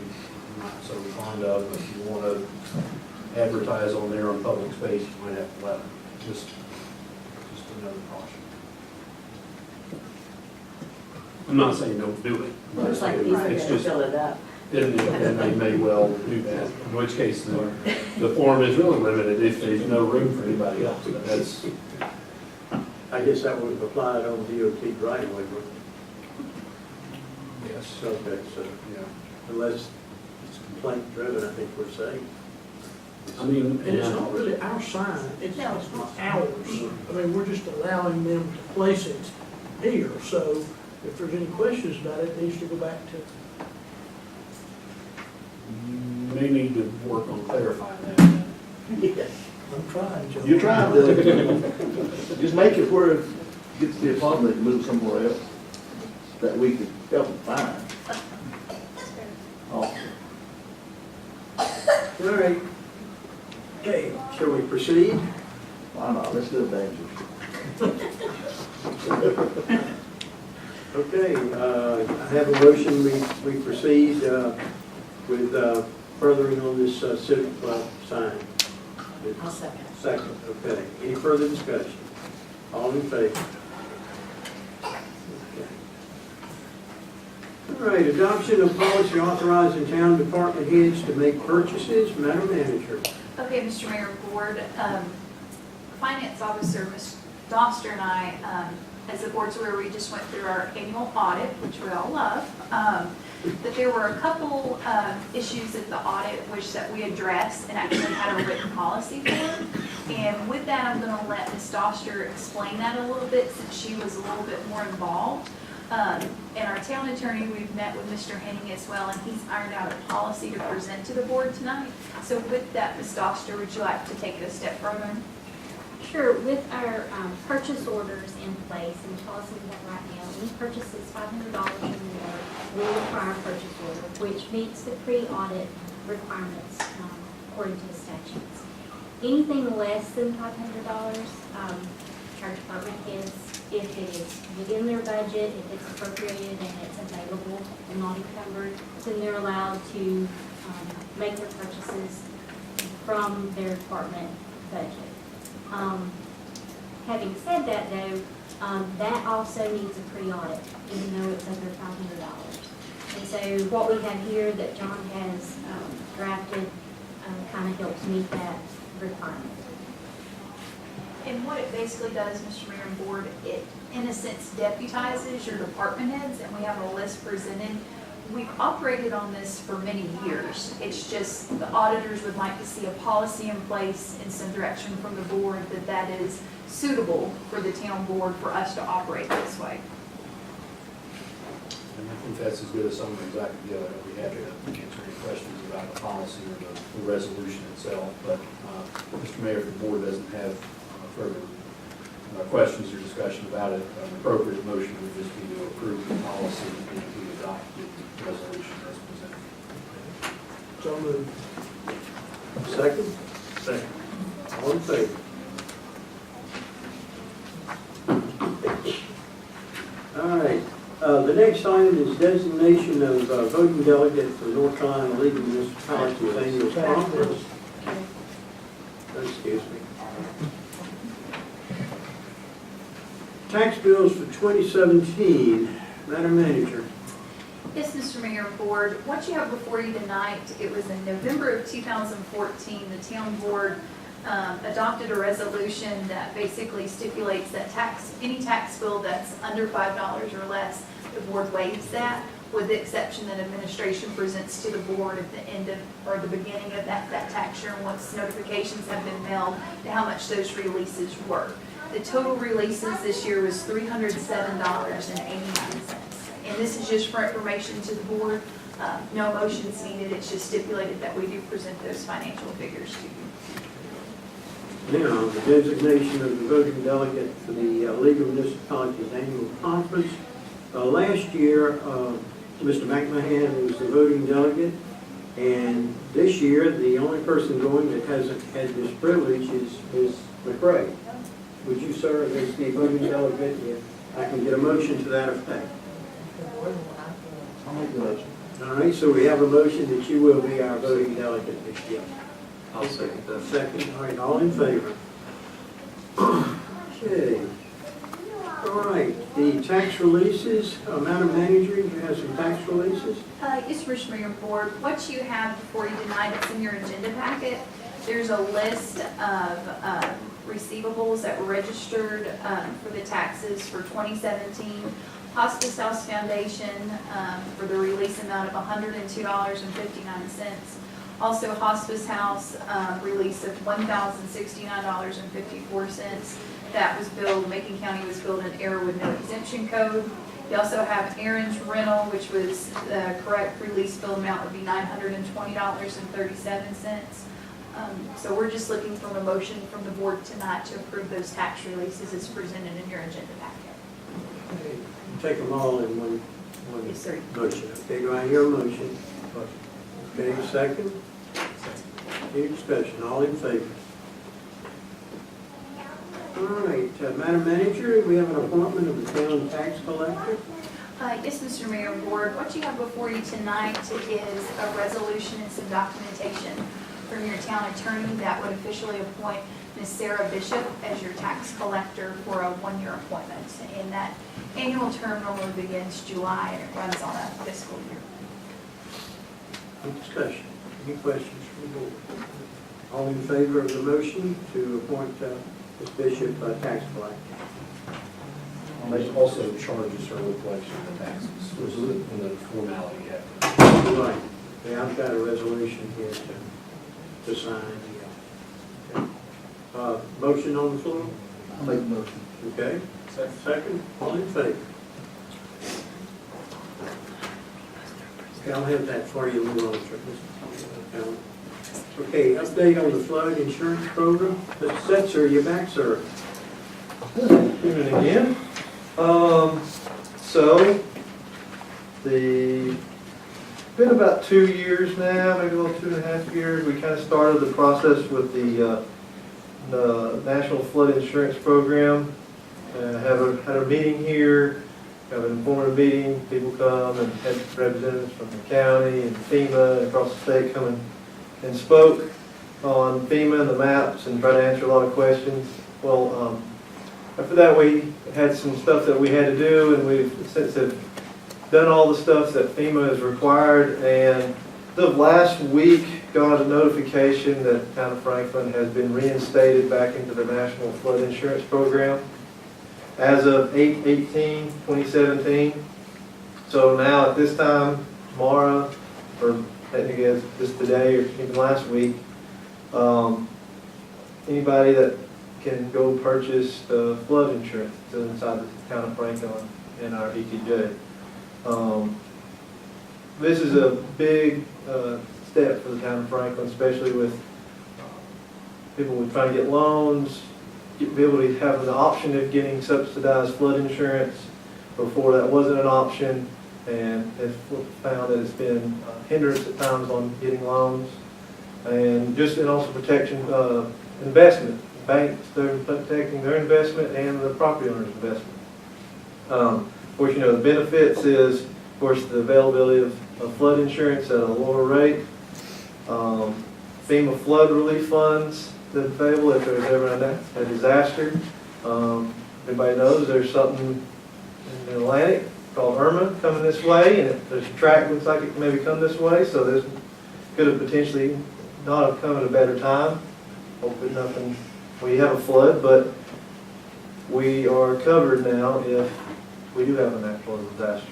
G: I'm not so fond of, but if you want to advertise on there on public space, you might have to let them. Just another caution. I'm not saying don't do it.
E: Looks like these are going
G: It's
E: to
G: just-
E: fill it up.
G: And they may well do that, in which case the forum is really limited if there's no room for anybody else. But that's,
A: I guess that would have applied on DOT right away, wouldn't it?
G: yes.
A: Okay, so,
G: Yeah.
A: unless it's complaint driven, I think we're safe.
G: I mean,
U: And it's not really our sign, it's not ours. I mean, we're just allowing them to place it here, so if there's any questions about it, it needs to go back to.
G: you may need to work on clarifying that.
A: Yes. I'm trying, Joe.
C: You're trying to, just make it where it gets to be a problem, they can move somewhere else that we could help them find. Oh,
A: All right. Okay, shall we proceed?
C: why not? Let's do it dangerous.
A: Okay, I have a motion, we proceed with furthering on this civic club sign.
E: I'll second.
A: Second, okay. Any further discussion? All in favor? Okay. All right, adoption of policy authorizing town department heads to make purchases. Madam Manager.
B: Okay, Mr. Mayor, Board, Finance Officer, Ms. Doster and I, as the board's aware, we just went through our annual audit, which we all love. But there were a couple issues in the audit which that we addressed and actually had a written policy for. And with that, I'm going to let Ms. Doster explain that a little bit since she was a little bit more involved. And our town attorney, we've met with Mr. Henning as well, and he's ironed out a policy to present to the board tonight. So with that, Ms. Doster, would you like to take it a step further?
S: Sure, with our purchase orders in place and the policy we have right now, any purchases $500 or more will require a purchase order, which meets the pre-audit requirements according to the statutes. Anything less than $500, our department heads, if it is within their budget, if it's appropriated and it's available and not encumbered, then they're allowed to make their purchases from their department budget. Having said that though, that also needs a pre-audit, even though it's under $500. And so what we have here that John has drafted kind of helps meet that requirement.
B: And what it basically does, Mr. Mayor and Board, it in a sense deputizes your department heads, and we have a list presented. We've operated on this for many years. It's just the auditors would like to see a policy in place and some direction from the board that is suitable for the town board for us to operate this way.
G: And I think that's as good a summary as I could give. I'd be happy to answer any questions about the policy or the resolution itself. But, Mr. Mayor, if the board doesn't have further questions or discussion about it, an appropriate motion would just be to approve the policy and to adopt the resolution as presented.
A: So moved. Second? Second. All in favor? All right. The next item is designation of voting delegate for North Carolina League of Municipalities annual conference. Excuse me. Tax bills for 2017. Madam Manager.
B: Yes, Mr. Mayor and Board, what you have before you tonight, it was in November of 2014, the town board adopted a resolution that basically stipulates that any tax bill that's under $5 or less, the board waives that, with the exception that administration presents to the board at the end of, or the beginning of that tax year, once notifications have been mailed, to how much those releases were. The total releases this year was $307.89. And this is just for information to the board. No motions needed. It's just stipulated that we do present those financial figures to you.
A: Now, the designation of the voting delegate for the League of Municipalities Annual Conference. Last year, Mr. McMahon was the voting delegate, and this year, the only person going that hasn't had this privilege is Ms. McRae. Would you serve as the voting delegate? If I can get a motion to that effect.
C: I'll make the motion.
A: All right, so we have a motion that you will be our voting delegate this year.
T: I'll second that.
A: Second, all right, all in favor? Okay. All right, the tax releases, Madam Manager, you have some tax releases?
B: Yes, Mr. Mayor and Board, what you have before you tonight, it's in your agenda packet. There's a list of receivables that were registered for the taxes for 2017. Hospice House Foundation for the release amount of $102.59. Also Hospice House release of $1,069.54. That was billed, Macon County was billed in error with no exemption code. You also have Aaron's Rental, which was the correct release bill amount would be $920.37. So we're just looking for a motion from the board tonight to approve those tax releases as presented in your agenda packet.
A: Okay, take them all in one
B: Yes, sir.
A: motion. Okay, do I hear a motion? Okay, second? Any discussion? All in favor? All right, Madam Manager, we have an appointment of the town tax collector.
B: Yes, Mr. Mayor and Board, what you have before you tonight is a resolution and some documentation from your town attorney that would officially appoint Ms. Sarah Bishop as your tax collector for a one-year appointment. And that annual term normally begins July and it runs on a fiscal year.
A: Any discussion? Any questions from the board? All in favor of the motion to appoint Ms. Bishop tax collector?
G: It also charges her with collection of the taxes, which is in the formality yet.
A: Right. Yeah, I've got a resolution here to sign. Yeah. Motion on the floor?
C: I'll make the motion.
A: Okay. Second. All in favor? Okay, I'll have that for you a little later. Okay, update on the flood insurance program. Mr. Setzer, you back, sir?
T: Evening again. So, been about 2 years now, maybe a little 2.5 years, we kind of started the process with the National Flood Insurance Program. Had a meeting here, have an informative meeting, people come and had representatives from the county and FEMA and across the state come and spoke on FEMA and the maps and tried to answer a lot of questions. Well, after that, we had some stuff that we had to do, and we've since have done all the stuff that FEMA has required. And the last week, got a notification that the town of Franklin has been reinstated back into the National Flood Insurance Program as of 8/18/2017. So now at this time, tomorrow, or technically as just today or even last week, anybody that can go purchase flood insurance inside the town of Franklin and our ETJ. This is a big step for the town of Franklin, especially with people who are trying to get loans, be able to have the option of getting subsidized flood insurance. Before that wasn't an option, and have found that it's been a hindrance at times on getting loans, and also protection investment. Banks, they're protecting their investment and the property owner's investment. Of course, the benefits is, of course, the availability of flood insurance at a lower rate. FEMA flood relief funds that are available if there's ever a disaster. Everybody knows there's something in the Atlantic called Irma coming this way, and there's a track looks like it maybe come this way, so there's, could have potentially not have come at a better time. Hopefully nothing, we have a flood, but we are covered now if we do have a natural disaster.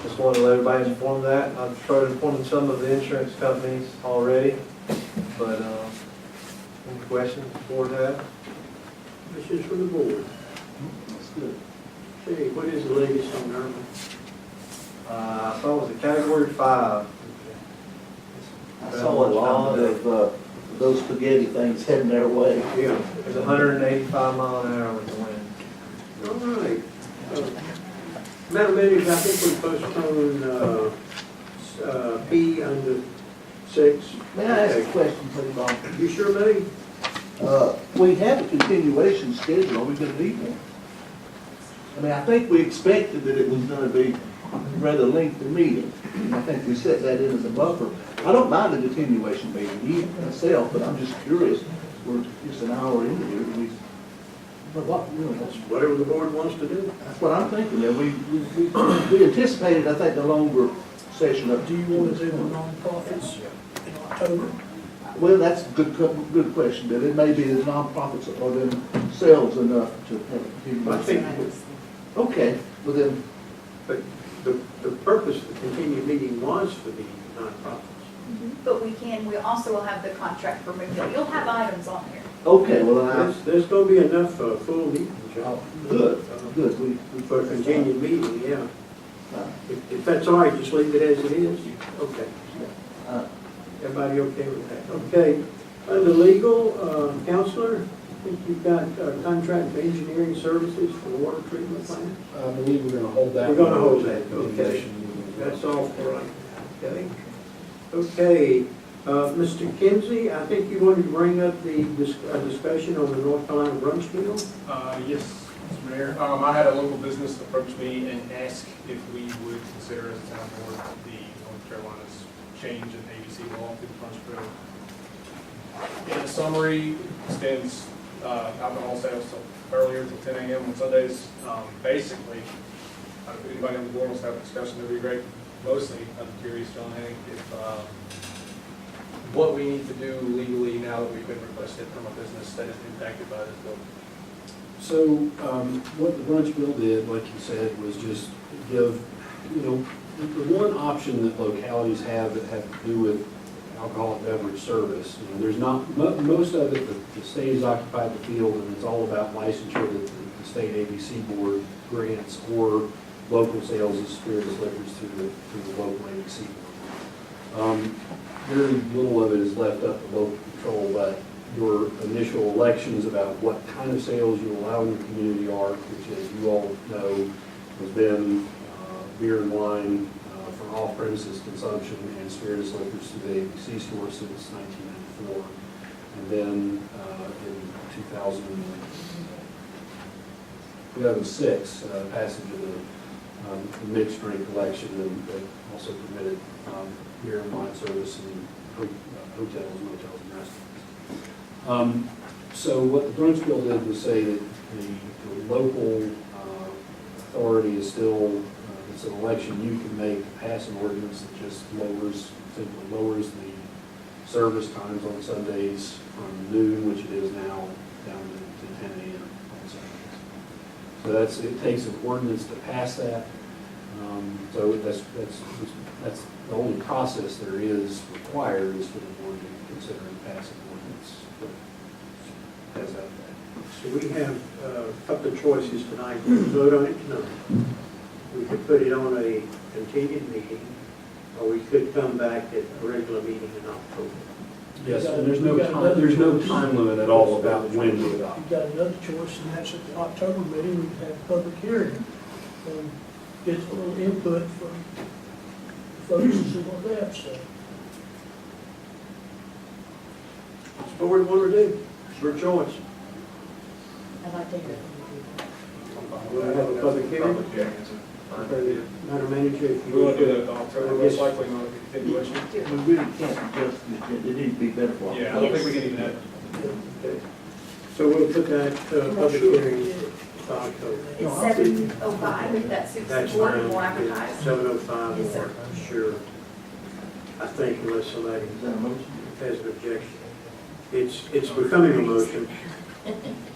T: Just wanted to let everybody inform that. I've started informing some of the insurance companies already, but any questions the board have?
A: Questions from the board?
T: That's good.
A: Okay, what is the latest on Irma?
T: I saw it was a category 5.
C: I saw a lot of those spaghetti things heading their way.
A: Yeah.
T: There's 185 mile an hour with the wind.
A: All right. Madam Manager, I think we postponed B under 6.
C: May I ask a question, please, Bob?
A: You sure may.
C: We have a continuation schedule, are we gonna need one? I mean, I think we expected that it was gonna be a rather lengthy meeting. And I think we set that in as a buffer. I don't mind the continuation meeting, either myself, but I'm just curious, we're just an hour into here, do we, but what, you know,
A: That's whatever the board wants to do.
C: that's what I'm thinking, that we anticipated, I think, the longer session of.
U: Do you want to do the nonprofits in October?
C: Well, that's a good question, but it may be the nonprofits are themselves enough to have a continuation.
A: I think,
C: Okay, well then,
A: but the purpose of the continued meeting was for the nonprofits.
B: But we also will have the contract for McGill. You'll have items on there.
C: okay, well then
A: There's going to be enough for a full meeting, Joe.
C: good, good,
A: For a continued meeting, yeah. If that's all right, just leave it as it is? Okay. Everybody okay with that? Okay. Under legal, counselor, I think you've got a contract for engineering services for the water treatment plant?
G: I believe we're gonna hold that.
A: We're gonna hold that, okay. That's all for right now, okay? Okay, Mr. Kinsey, I think you wanted to bring up the discussion on the North Carolina brunch meal?
F: Yes, Mr. Mayor. I had a local business approach me and ask if we would consider as a town board the North Carolina's change in ABC law to the brunch bill. In summary, extends alcohol sales earlier till 10 a.m. on Sundays. Basically, if anybody on the board wants to have a discussion, that'd be great. Mostly, I'm curious, John Hank, if what we need to do legally now that we've been requested from a business that is impacted by this bill.
G: So, what the brunch bill did, like you said, was just give, the one option that localities have that have to do with alcoholic beverage service. There's not, most of it, the state has occupied the field, and it's all about licensure that the state ABC board grants or local sales of spirituous liquors through the local ABC board. Very little of it is left up to local control, but your initial elections about what kind of sales you allow in your community are, which, as you all know, has been beer and wine for off-premises consumption and spirituous liquors through the ABC store since 1994. And then in 2006, passage of the mixed drink election that also permitted beer and wine service in hotels, motels, and restaurants. So what the brunch bill did was say that the local authority is still, it's an election you can make to pass an ordinance that just simply lowers the service times on Sundays from noon, which it is now, down to 10 a.m. on Sundays. So it takes an ordinance to pass that. So that's the only process there is required is for the board to consider and pass an ordinance that has that effect.
A: So we have a couple of choices tonight. We can vote on it tonight. We could put it on a continued meeting, or we could come back at a regular meeting in October.
G: Yes, and there's no time limit at all about when we adopt.
U: You've got another choice, and that's at the October meeting, we can have a public hearing. Get a little input from folks and see what they have to say.
A: What's the board want to do? It's your choice.
Q: I'd like to hear it.
A: We'll have a public hearing. Madam Manager, if you
F: We want
A: would.
F: to do that in October, most likely not a continuation.
C: we really can't adjust it, it needs to be better for us.
F: Yeah, I don't think we can even have.
A: Okay. So we'll put that public hearing to October.
B: It's 7:05, if that suits the
A: That's
B: board,
A: fine.
B: and we'll advertise.
A: 7:05,
B: Yes, sir.
A: sure. I think unless somebody has an objection. It's becoming a motion.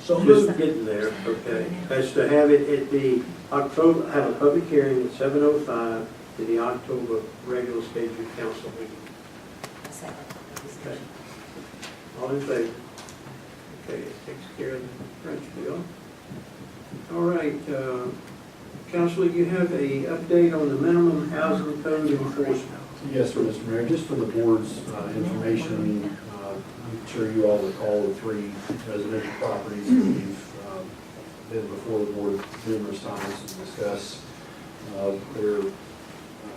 U: So
A: Just
U: moved.
A: getting there, okay. That's to have it at the October, have a public hearing at 7:05 to the October regular scheduled council meeting. Okay. All in favor? Okay, it takes care of the French bill. All right, Counselor, you have a update on the minimum housing code enforcement.
G: Yes, sir, Mr. Mayor. Just for the board's information, I'm sure you all recall the 3 residential properties that we've been before the board numerous times to discuss their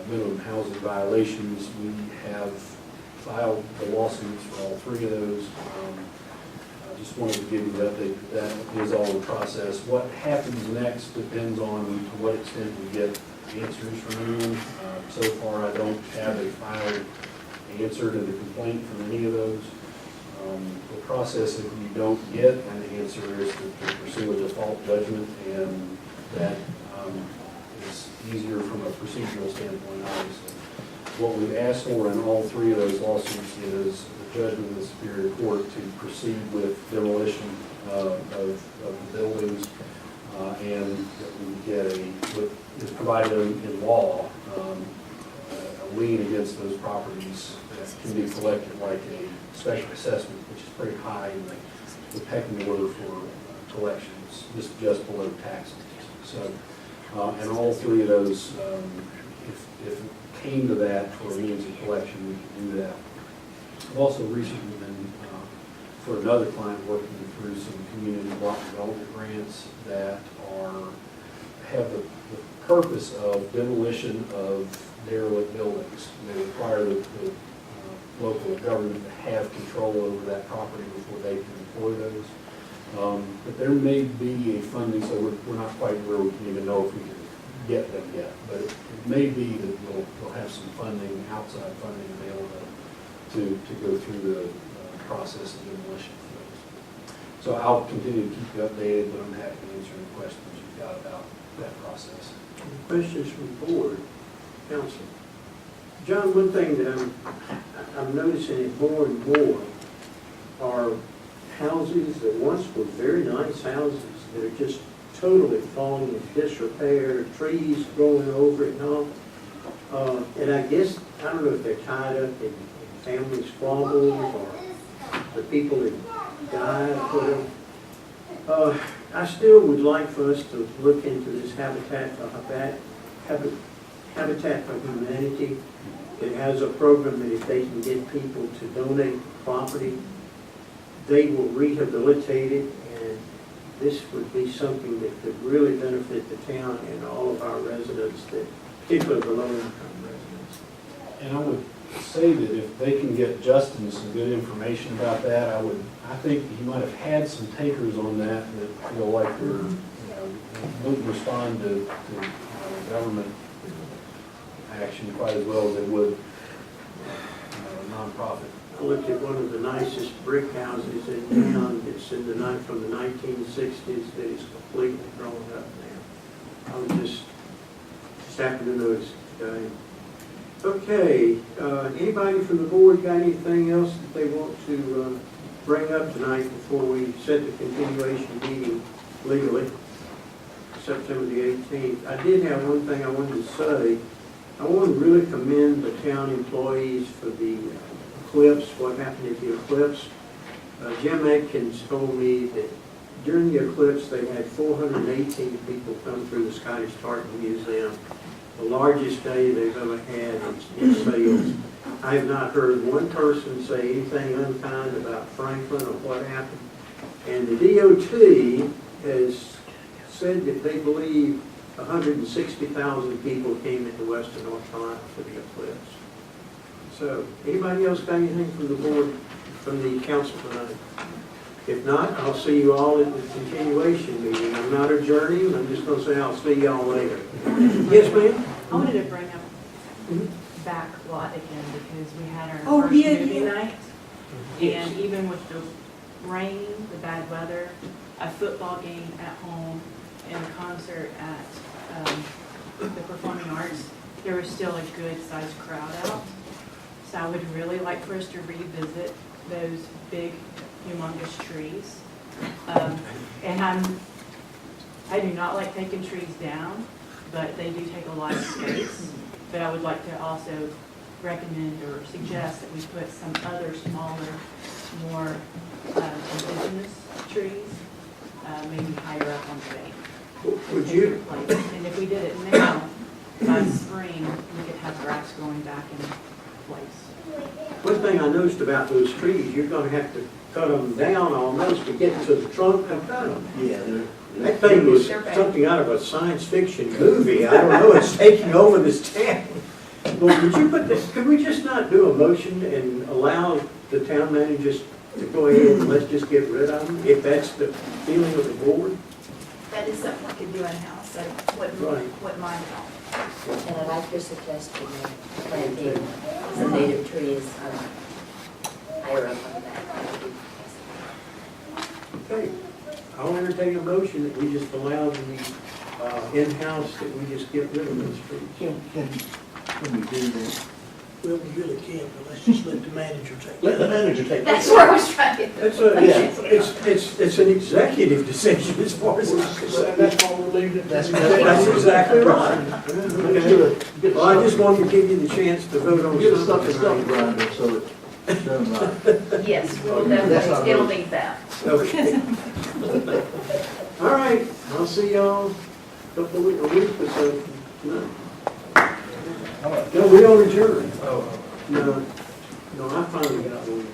G: minimum housing violations. We have filed the lawsuits for all 3 of those. I just wanted to give you the update that that is all in process. What happens next depends on to what extent we get answers from them. So far, I don't have a final answer to the complaint from any of those. The process, if you don't get an answer, is to pursue a default judgment, and that is easier from a procedural standpoint, obviously. What we've asked for in all 3 of those lawsuits is the judgment of the Superior Court to proceed with demolition of the buildings, and that we get what is provided in law, a lien against those properties that can be collected like a special assessment, which is pretty high in the pecking order for collections, just below taxes. So, and all 3 of those, if it came to that for a means of collection, we can do that. I've also recently been, for another client, working through some community block development grants that have the purpose of demolition of derelict buildings. They require the local government to have control over that property before they can employ those. But there may be a funding, so we're not quite where we can even know if we can get them yet. But it may be that we'll have some funding, outside funding available to go through the process of demolition for those. So I'll continue to keep you updated, but I'm happy to answer any questions you've got about that process.
A: Any questions from the board, council? John, one thing that I'm noticing it more and more are houses that once were very nice houses that are just totally falling in disrepair, trees growing over it and all. And I guess, I don't know if they're tied up in family squabbles or the people that died, whatever. I still would like for us to look into this Habitat for Humanity. It has a program that if they can get people to donate property, they will rehabilitate it, and this would be something that could really benefit the town and all of our residents, particularly the low-income residents.
G: And I would say that if they can get Justin some good information about that, I think he might have had some takers on that feel like they're, wouldn't respond to government action quite as well as they would nonprofit.
A: I looked at one of the nicest brick houses in town. It's from the 1960s that is completely grown up now. I was just happened to notice it today. Okay, anybody from the board got anything else that they want to bring up tonight before we set the continuation meeting legally, September the 18th? I did have one thing I wanted to say. I want to really commend the town employees for the eclipse, what happened at the eclipse. Jim Atkins told me that during the eclipse they had 418 people come through the Scottish Tartan Museum, the largest day they've ever had in sales. I have not heard one person say anything unkind about Franklin or what happened. And the DOT has said that they believe 160,000 people came into western North Carolina for the eclipse. So, anybody else got anything from the board, from the council tonight? If not, I'll see you all at the continuation meeting. I'm not adjourning, I'm just going to say I'll see y'all later. Yes, ma'am?
D: I wanted to bring up back lot again because we had our
Q: Oh,
D: first
Q: yeah,
D: movie
Q: yeah.
D: night.
A: Yes.
D: And even with the
Q: rain, the bad weather, a football game at home, and a concert at the Performing Arts, there was still a good-sized crowd out. So I would really like for us to revisit those big, humongous trees. And I do not like taking trees down, but they do take a lot of space. But I would like to also recommend or suggest that we put some other smaller, more indigenous trees, maybe higher up on the bank.
A: Would you,
Q: And if we did it now, by spring, we could have grass growing back in place.
A: one thing I noticed about those trees, you're gonna have to cut them down almost to get to the trunk and cut them.
C: Yeah,
A: That thing was something out of a science fiction movie. I don't know, it's taking over this town. Well, could you put this, could we just not do a motion and allow the town managers to go ahead and let's just get rid of them, if that's the feeling of the board?
B: That is something we could do in-house, so wouldn't mind at all.
E: And I like your suggestion of planting some native trees higher up on the back.
A: Okay, I'll entertain a motion that we just allow the in-house, that we just get rid of those trees.
C: Can we do that?
U: Well, we really can't, but let's just let the manager take it.
C: Let the manager take it.
B: That's where I was trying to get.
A: It's an executive decision as far as I'm concerned.
C: That's all we're leaving.
A: That's exactly right. Okay. Well, I just wanted to give you the chance to vote on
C: Get a stuff
A: something.
C: grinder so it's done right.
B: Yes, we'll
C: That's
B: definitely,
C: not
B: it'll
C: really-
B: need that.
A: Okay. All right, I'll see y'all a week or so. No, we don't adjourn. No, I finally got one.